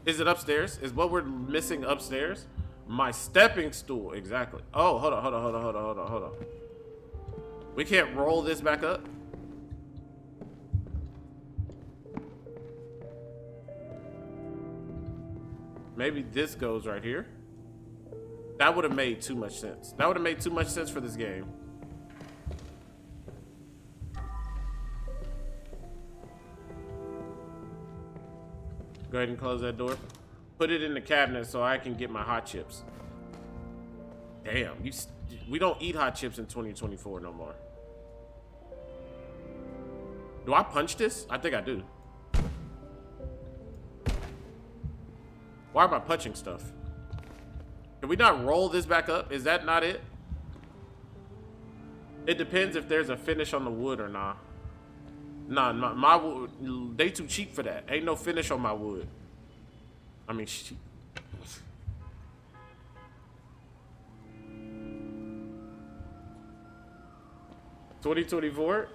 Is it upstairs? Is what we're missing upstairs? My stepping stool, exactly. Oh, hold on. We can't roll this back up? Maybe this goes right here. That would have made too much sense. That would have made too much sense for this game. Go ahead and close that door. Put it in the cabinet so I can get my hot chips. Damn, we don't eat hot chips in 2024 no more. Do I punch this? I think I do. Why am I punching stuff? Can we not roll this back up? Is that not it? It depends if there's a finish on the wood or not. Nah, my wood, they too cheap for that. Ain't no finish on my wood. I mean, cheap. 2024?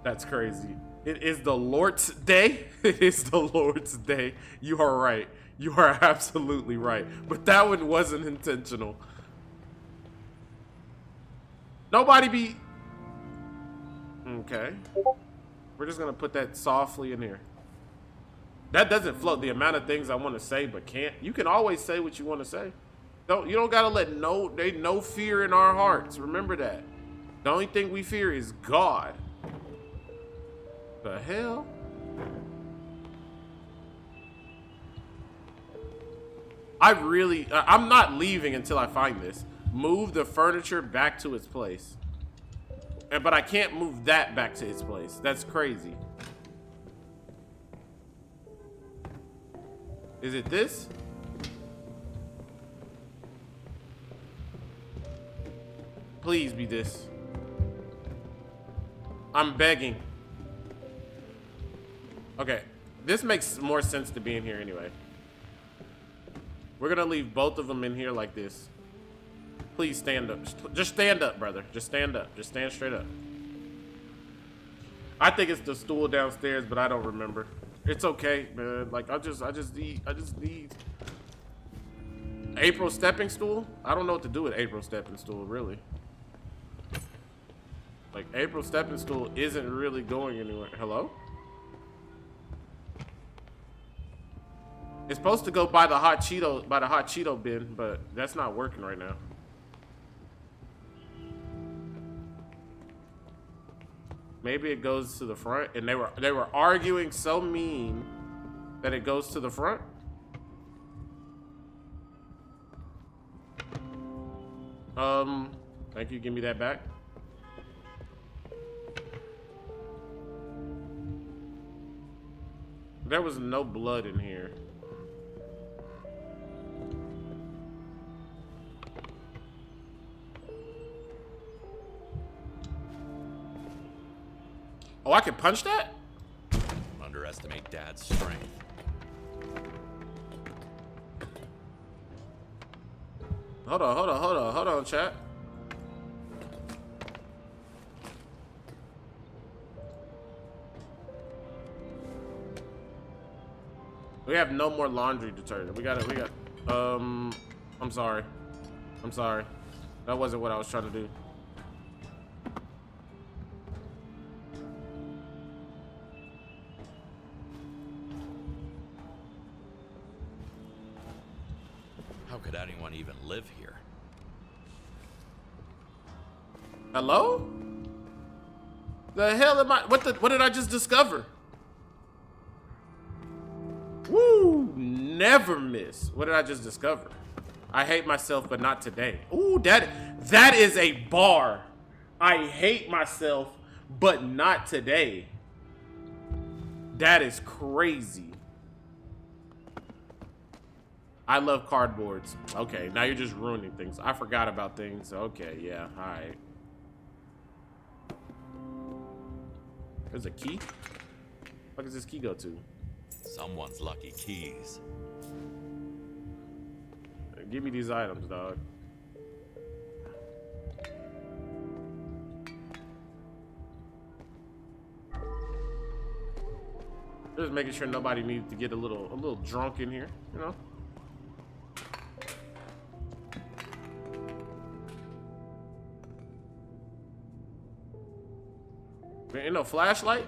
That's crazy. It is the Lord's Day. It is the Lord's Day. You are right. You are absolutely right. But that one wasn't intentional. Nobody be... Okay. We're just going to put that softly in here. That doesn't float the amount of things I want to say but can't. You can always say what you want to say. You don't got to let no fear in our hearts. Remember that. The only thing we fear is God. The hell? I'm not leaving until I find this. Move the furniture back to its place. But I can't move that back to its place. That's crazy. Is it this? Please be this. I'm begging. Okay, this makes more sense to be in here anyway. We're gonna leave both of them in here like this. Please stand up. Just stand up, brother. Just stand up. Just stand straight up. I think it's the stool downstairs, but I don't remember. It's okay, man. Like I just need April stepping stool. I don't know what to do with April stepping stool, really. Like April stepping stool isn't really going anywhere. Hello? It's supposed to go by the hot Cheeto bin, but that's not working right now. Maybe it goes to the front, and they were arguing so mean that it goes to the front. Thank you. Give me that back. There was no blood in here. Oh, I can punch that? Underestimate Dad's strength. Hold on, chat. We have no more laundry detergent. I'm sorry. That wasn't what I was trying to do. How could anyone even live here? Hello? The hell am I? What did I just discover? Woo! Never miss. What did I just discover? I hate myself, but not today. Ooh, that is a bar. I hate myself, but not today. That is crazy. I love cardboards. Okay, now you're just ruining things. I forgot about things. Okay, yeah, all right. There's a key? Where does this key go to? Someone's lucky keys. Give me these items, dog. Just making sure nobody needs to get a little drunk in here, you know? There ain't no flashlight?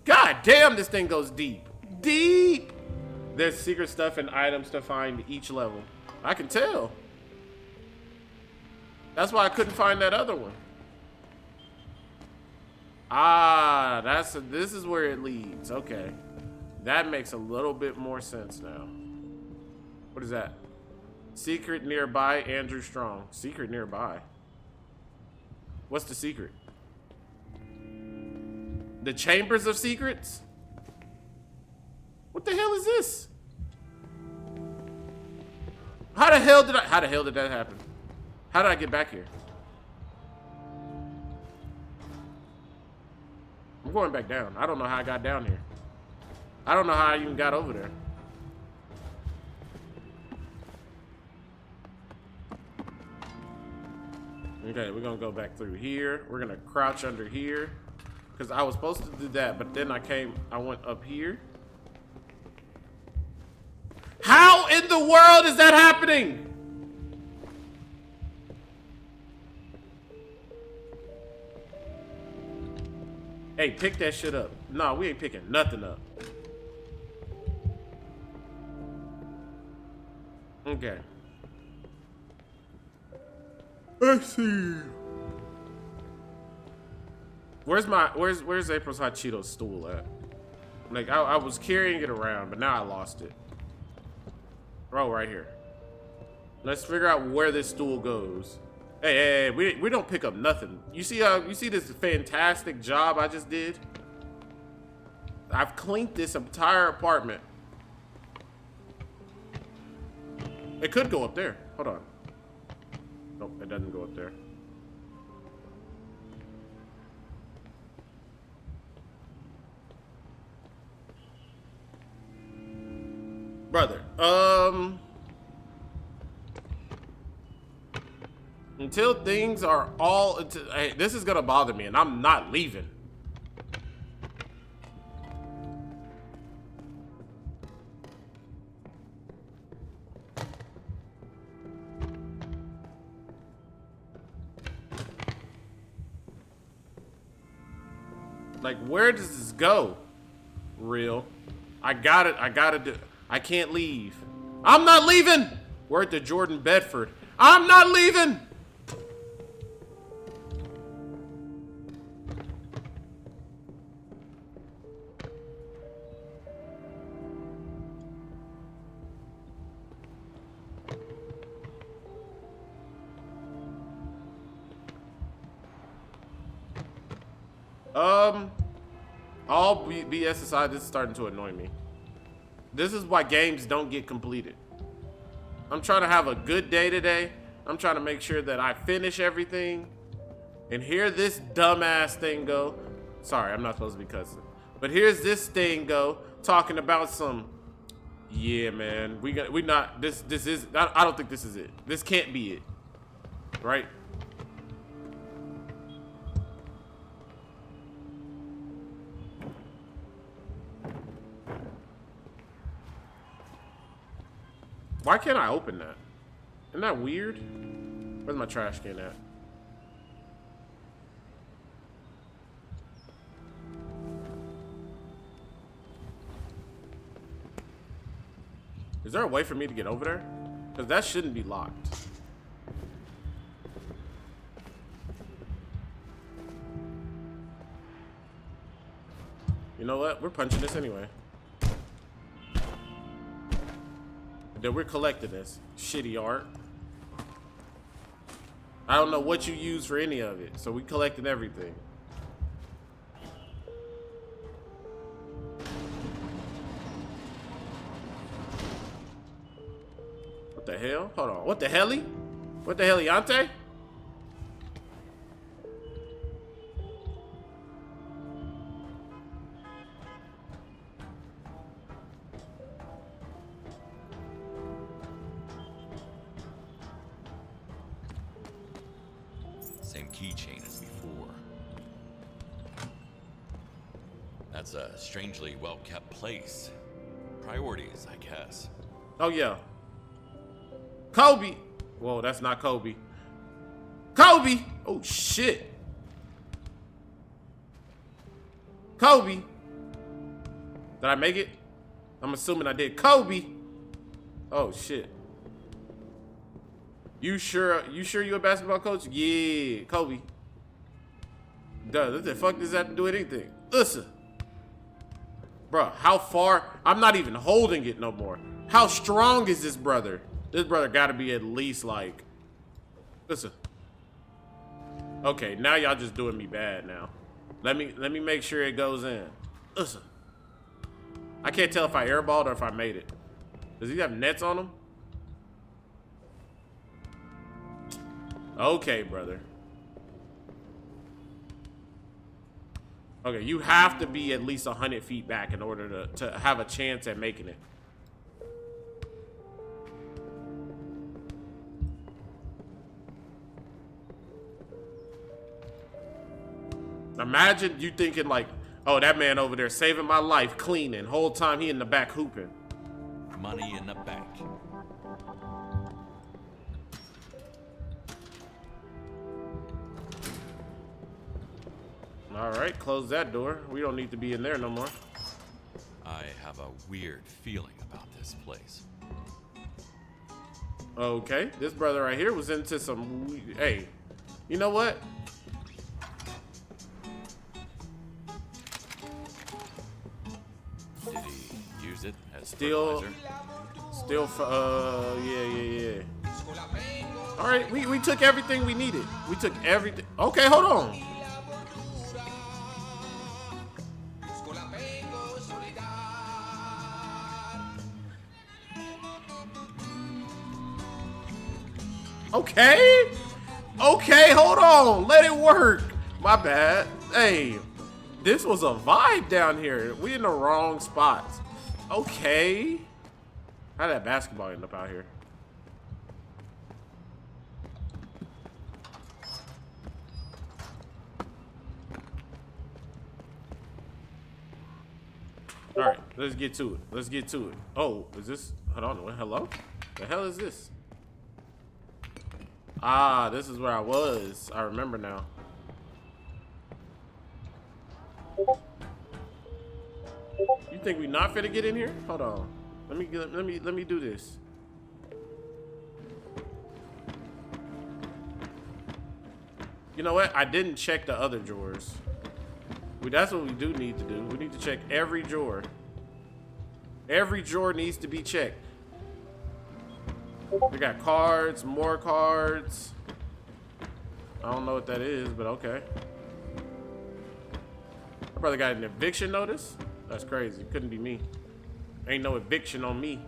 God damn, this thing goes deep. Deep! There's secret stuff and items to find each level. I can tell. That's why I couldn't find that other one. Ah, this is where it leads. Okay. That makes a little bit more sense now. What is that? Secret nearby, Andrew Strong. Secret nearby. What's the secret? The Chambers of Secrets? What the hell is this? How the hell did that happen? How did I get back here? I'm going back down. I don't know how I got down here. I don't know how I even got over there. Okay, we're gonna go back through here. We're gonna crouch under here. Because I was supposed to do that, but then I went up here. How in the world is that happening? Hey, pick that shit up. No, we ain't picking nothing up. Okay. Let's see. Where's April's Hot Cheetos stool at? Like I was carrying it around, but now I lost it. Oh, right here. Let's figure out where this stool goes. Hey, we don't pick up nothing. You see this fantastic job I just did? I've cleaned this entire apartment. It could go up there. Hold on. Nope, it doesn't go up there. Until things are all, hey, this is gonna bother me, and I'm not leaving. Like, where does this go? Real. I gotta do, I can't leave. I'm not leaving! Word to Jordan Bedford. I'm not leaving! All BS aside, this is starting to annoy me. This is why games don't get completed. I'm trying to have a good day today. I'm trying to make sure that I finish everything. And here this dumbass thing go. Sorry, I'm not supposed to be cussing. But here's this thing go talking about some. Yeah, man, we not. This is. I don't think this is it. This can't be it, right? Why can't I open that? Isn't that weird? Where's my trash can at? Is there a way for me to get over there? Because that shouldn't be locked. You know what? We're punching this anyway. Then we're collecting this shitty art. I don't know what you use for any of it, so we collecting everything. What the hell? Hold on. What the helly? What the heliante? Same keychain as before. That's a strangely well-kept place. Priorities, I guess. Oh, yeah. Kobe. Whoa, that's not Kobe. Kobe. Oh, shit. Kobe. Did I make it? I'm assuming I did. Kobe. Oh, shit. You sure you a basketball coach? Yeah, Kobe. Duh, what the fuck does that have to do with anything? Listen. Bruh, how far? I'm not even holding it no more. How strong is this brother? This brother gotta be at least like, listen. Okay, now y'all just doing me bad now. Let me make sure it goes in. Listen. I can't tell if I airballed or if I made it. Does he have nets on him? Okay, brother. Okay, you have to be at least 100 feet back in order to have a chance at making it. Imagine you thinking like, oh, that man over there saving my life, cleaning. Whole time he in the back hooping. Money in the bank. All right, close that door. We don't need to be in there no more. I have a weird feeling about this place. Okay, this brother right here was into some. Hey, you know what? Did he use it as Still, fertilizer? yeah. All right, we took everything we needed. We took everything. Okay, hold on. Okay, hold on. Let it work. My bad. Hey, this was a vibe down here. We in the wrong spots. Okay. How did that basketball end up out here? All right, let's get to it. Let's get to it. Oh, is this? Hold on. Hello? The hell is this? Ah, this is where I was. I remember now. You think we not finna get in here? Hold on. Let me do this. You know what? I didn't check the other drawers. That's what we do need to do. We need to check every drawer. Every drawer needs to be checked. We got cards, more cards. I don't know what that is, but okay. My brother got an eviction notice? That's crazy. Couldn't be me. Ain't no eviction on me.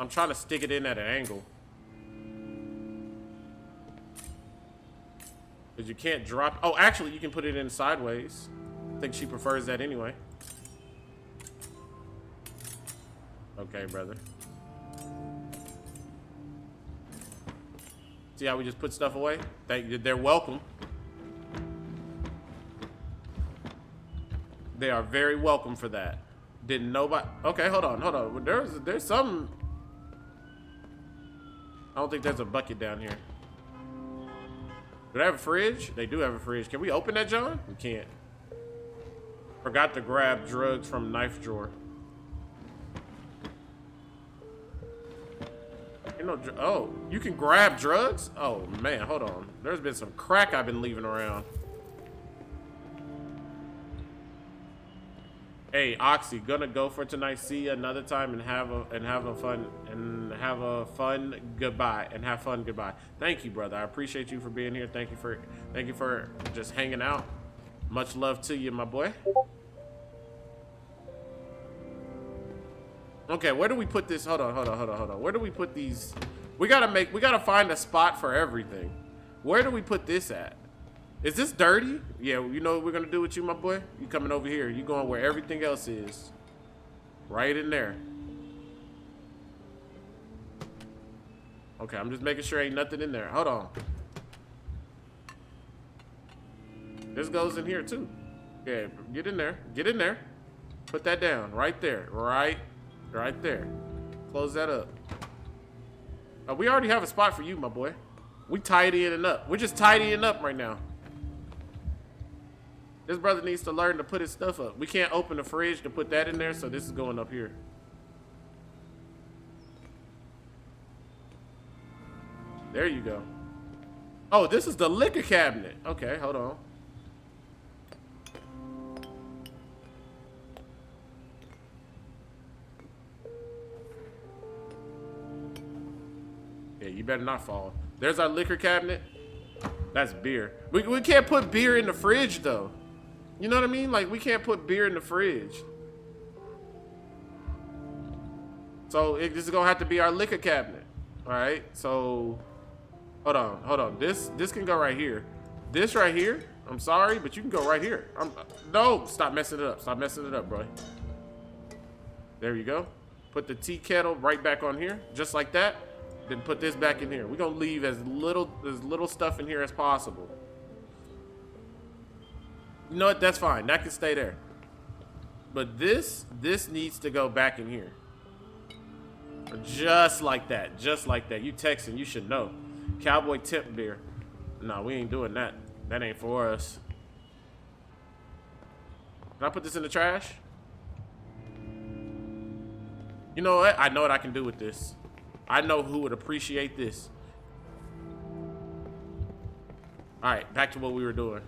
I'm trying to stick it in at an angle. Because you can't drop. Oh, actually, you can put it in sideways. I think she prefers that anyway. Okay, brother. See how we just put stuff away? They're welcome. They are very welcome for that. Didn't nobody? Okay, hold on. There's some. I don't think there's a bucket down here. Do they have a fridge? They do have a fridge. Can we open that, John? We can't. Forgot to grab drugs from knife drawer. You know, oh, you can grab drugs? Oh man, hold on. There's been some crack I've been leaving around. Hey, Oxy, gonna go for tonight. See you another time and have a fun goodbye and have fun goodbye. Thank you, brother. I appreciate you for being here. Thank you for just hanging out. Much love to you, my boy. Okay, where do we put this? Hold on. Where do we put these? We gotta find a spot for everything. Where do we put this at? Is this dirty? Yeah, you know what we're gonna do with you, my boy? You coming over here. You going where everything else is. Right in there. Okay, I'm just making sure ain't nothing in there. Hold on. This goes in here too. Yeah, get in there. Get in there. Put that down. Right there. Right there. Close that up. We already have a spot for you, my boy. We tidying up. We're just tidying up right now. This brother needs to learn to put his stuff up. We can't open the fridge to put that in there, so this is going up here. There you go. Oh, this is the liquor cabinet. Okay, hold on. Yeah, you better not fall. There's our liquor cabinet. That's beer. We can't put beer in the fridge, though. You know what I mean? Like, we can't put beer in the fridge. So, this is going to have to be our liquor cabinet. All right? So, hold on. This can go right here. This right here, I'm sorry, but you can go right here. No, stop messing it up. Stop messing it up, bro. There you go. Put the tea kettle right back on here, just like that. Then put this back in here. We're going to leave as little stuff in here as possible. You know what? That's fine. That can stay there. But this needs to go back in here. Just like that. Just like that. You texting, you should know. Cowboy tip beer. No, we ain't doing that. That ain't for us. Can I put this in the trash? You know what? I know what I can do with this. I know who would appreciate this. All right, back to what we were doing.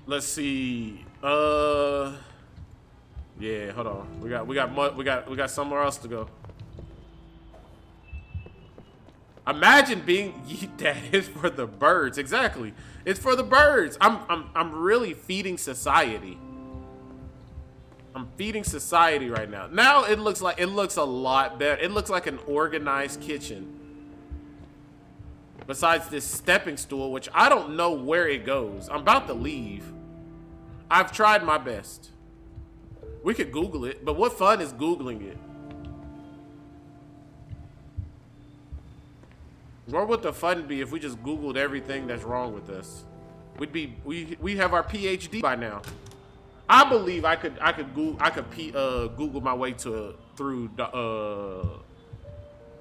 Let's see. Yeah, hold on. We got somewhere else to go. Imagine being that is for the birds. Exactly. It's for the birds. I'm really feeding society. I'm feeding society right now. Now it looks a lot better. It looks like an organized kitchen. Besides this stepping stool, which I don't know where it goes. I'm about to leave. I've tried my best. We could Google it, but what fun is Googling it? Where would the fun be if we just Googled everything that's wrong with us? We have our PhD by now. I believe I could Google my way through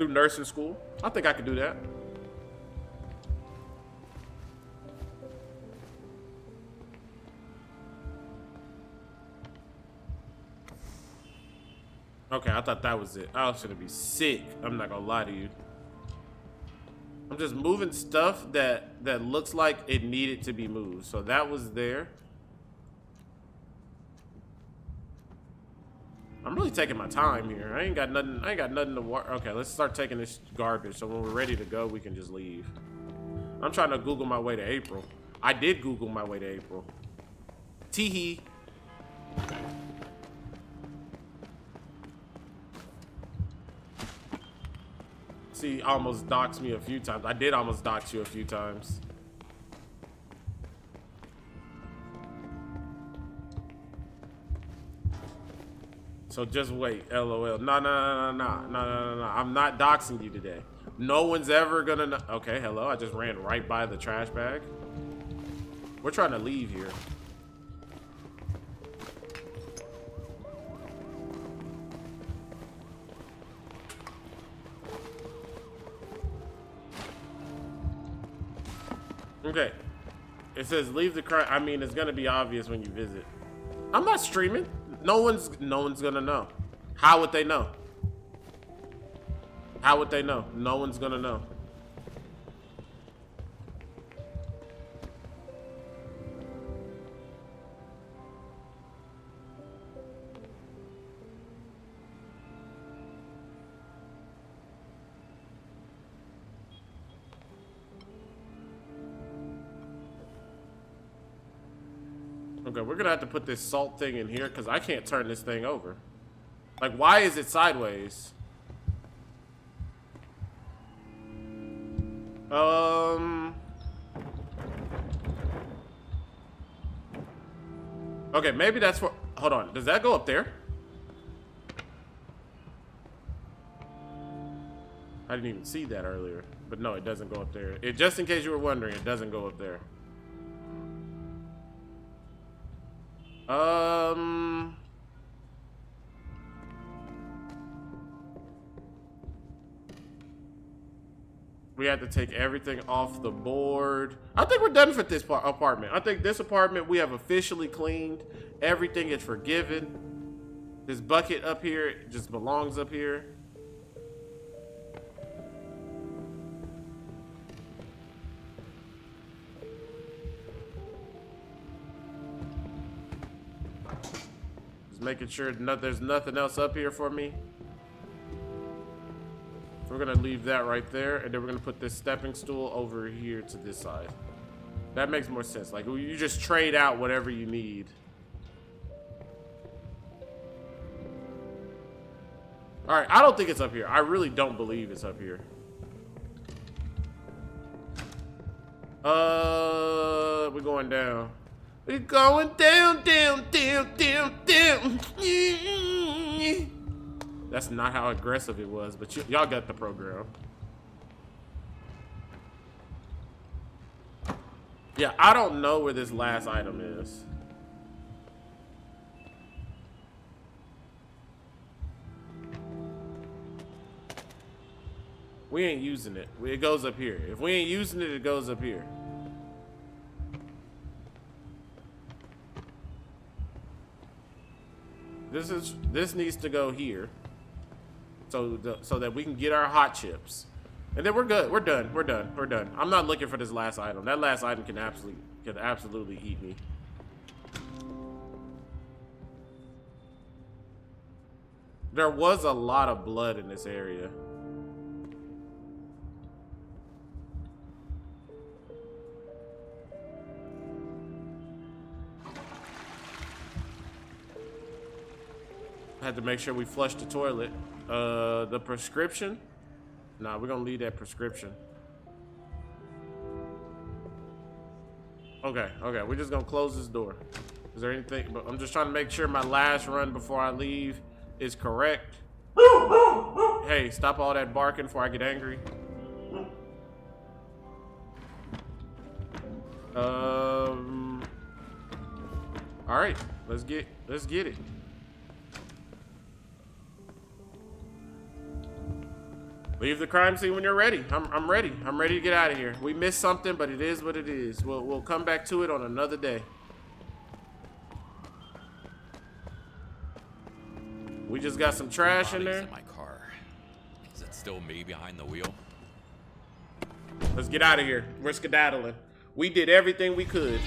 nursing school. I think I could do that. Okay, I thought that was it. I was gonna be sick. I'm not gonna lie to you. I'm just moving stuff that looks like it needed to be moved. So that was there. I'm really taking my time here. I ain't got nothing to work. Okay, let's start taking this garbage. So when we're ready to go, we can just leave. I'm trying to Google my way to April. I did Google my way to April. Teehee. See, almost doxed me a few times. I did almost dox you a few times. So just wait, LOL. No. I'm not doxing you today. No one's ever gonna know. Okay, hello. I just ran right by the trash bag. We're trying to leave here. Okay. It says leave the crime. I mean, it's gonna be obvious when you visit. I'm not streaming. No one's gonna know. How would they know? How would they know? No one's gonna know. Okay, we're gonna have to put this salt thing in here because I can't turn this thing over. Like, why is it sideways? Okay, maybe that's for. Hold on. Does that go up there? I didn't even see that earlier. But no, it doesn't go up there. Just in case you were wondering, it doesn't go up there. We have to take everything off the board. I think we're done for this apartment. I think this apartment we have officially cleaned. Everything is forgiven. This bucket up here just belongs up here. Just making sure there's nothing else up here for me. So we're gonna leave that right there, and then we're gonna put this stepping stool over here to this side. That makes more sense. Like, you just trade out whatever you need. All right, I don't think it's up here. I really don't believe it's up here. We're going down. We're going down. That's not how aggressive it was, but y'all got the program. Yeah, I don't know where this last item is. We ain't using it. It goes up here. If we ain't using it, it goes up here. This needs to go here. So that we can get our hot chips. And then we're good. We're done. I'm not looking for this last item. That last item can absolutely eat me. There was a lot of blood in this area. Had to make sure we flush the toilet. The prescription? Nah, we're gonna leave that prescription. Okay, we're just gonna close this door. Is there anything? But I'm just trying to make sure my last run before I leave is correct. Hey, stop all that barking before I get angry. All right, let's get it. Leave the crime scene when you're ready. I'm ready. I'm ready to get out of here. We missed something, but it is what it is. We'll come back to it on another day. We just got some trash in there. In my car. Is it still me behind the wheel? Let's get out of here. We're skedaddling. We did everything we could.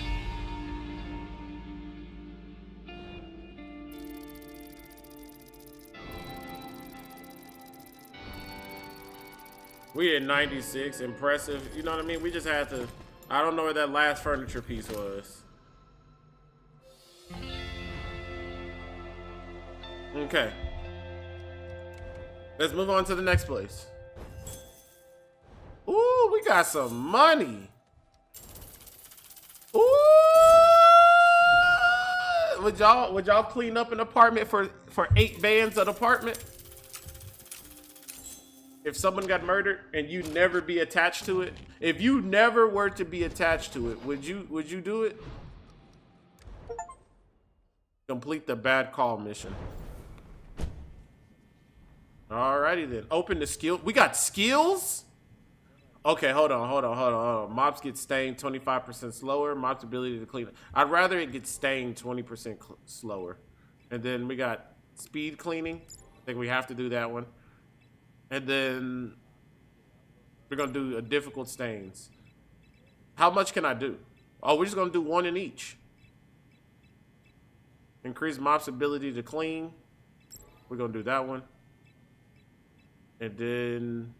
We did 96. Impressive. You know what I mean? We just had to. I don't know where that last furniture piece was. Okay. Let's move on to the next place. Ooh, we got some money. Ooh. Would y'all clean up an apartment for 8 bands an apartment? If someone got murdered and you never be attached to it, if you never were to be attached to it, would you do it? Complete the bad call mission. Alrighty then. Open the skill. We got skills? Okay, hold on. Mops get stained 25% slower. Mops ability to clean. I'd rather it get stained 20% slower. And then we got speed cleaning. I think we have to do that one. And then we're gonna do a difficult stains. How much can I do? Oh, we're just gonna do 1 in each. Increase Mop's ability to clean. We're gonna do that one. And then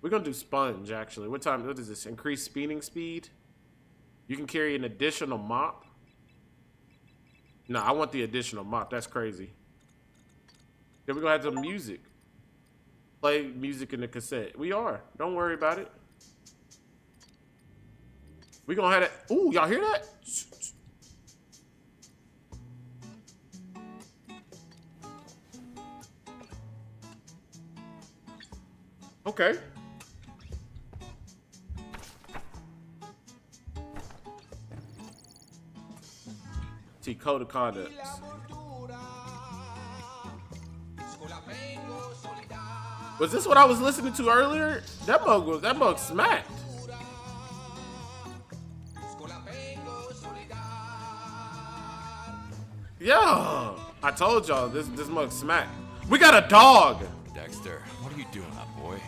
we're gonna do sponge actually. What is this? Increase speeding speed. You can carry an additional mop. No, I want the additional mop. That's crazy. Then we're gonna have some music. Play music in the cassette. We are. Don't worry about it. We're gonna have that. Ooh, y'all hear that? Okay. See, code of conduct. Was this what I was listening to earlier? That mug smacked. Yeah, I told y'all this mug smacked. We got a dog. Dexter, what are you doing up, boy?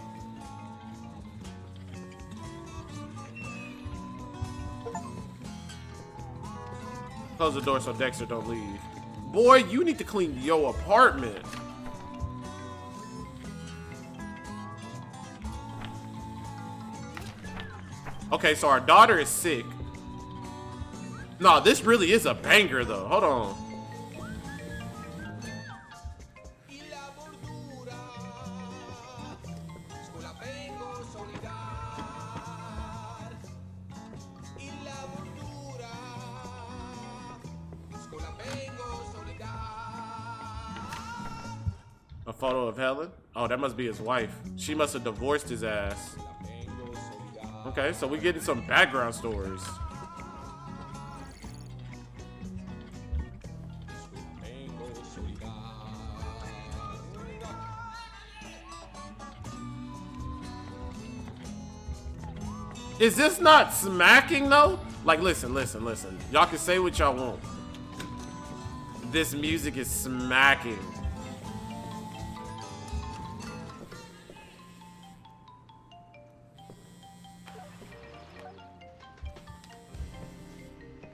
Close the door so Dexter don't leave. Boy, you need to clean your apartment. Okay, so our daughter is sick. No, this really is a banger though. Hold on. A photo of Helen? Oh, that must be his wife. She must have divorced his ass. Okay, so we're getting some background stories. Is this not smacking though? Like, listen. Y'all can say what y'all want. This music is smacking.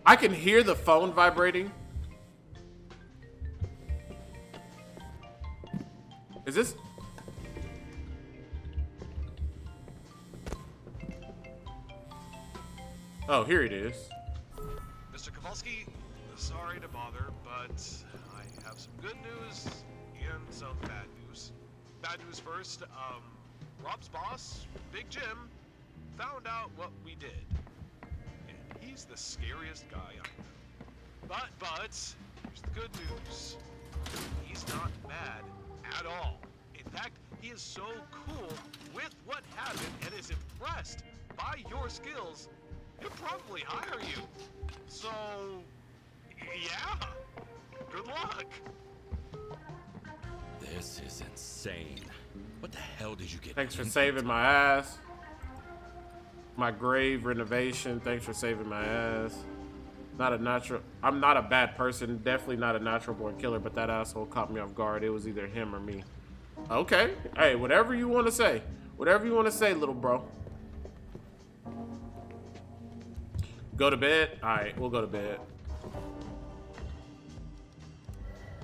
I can hear the phone vibrating. Is this? Oh, here it is. Mr. Kowalski, sorry to bother, but I have some good news and some bad news. Bad news first, Rob's boss, Big Jim, found out what we did. And he's the scariest guy I know. But, here's the good news. He's not mad at all. In fact, he is so cool with what happened and is impressed by your skills, he'll probably hire you. So, yeah, good luck. This is insane. What the hell did you get? Thanks for into? saving my ass. My grave renovation. Thanks for saving my ass. Not a natural. I'm not a bad person. Definitely not a natural born killer, but that asshole caught me off guard. It was either him or me. Okay. Hey, whatever you want to say. Whatever you want to say, little bro. Go to bed? Alright, we'll go to bed.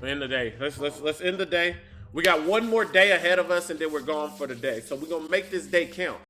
End the day. Let's end the day. We got one more day ahead of us and then we're gone for the day. So we're gonna make this day count.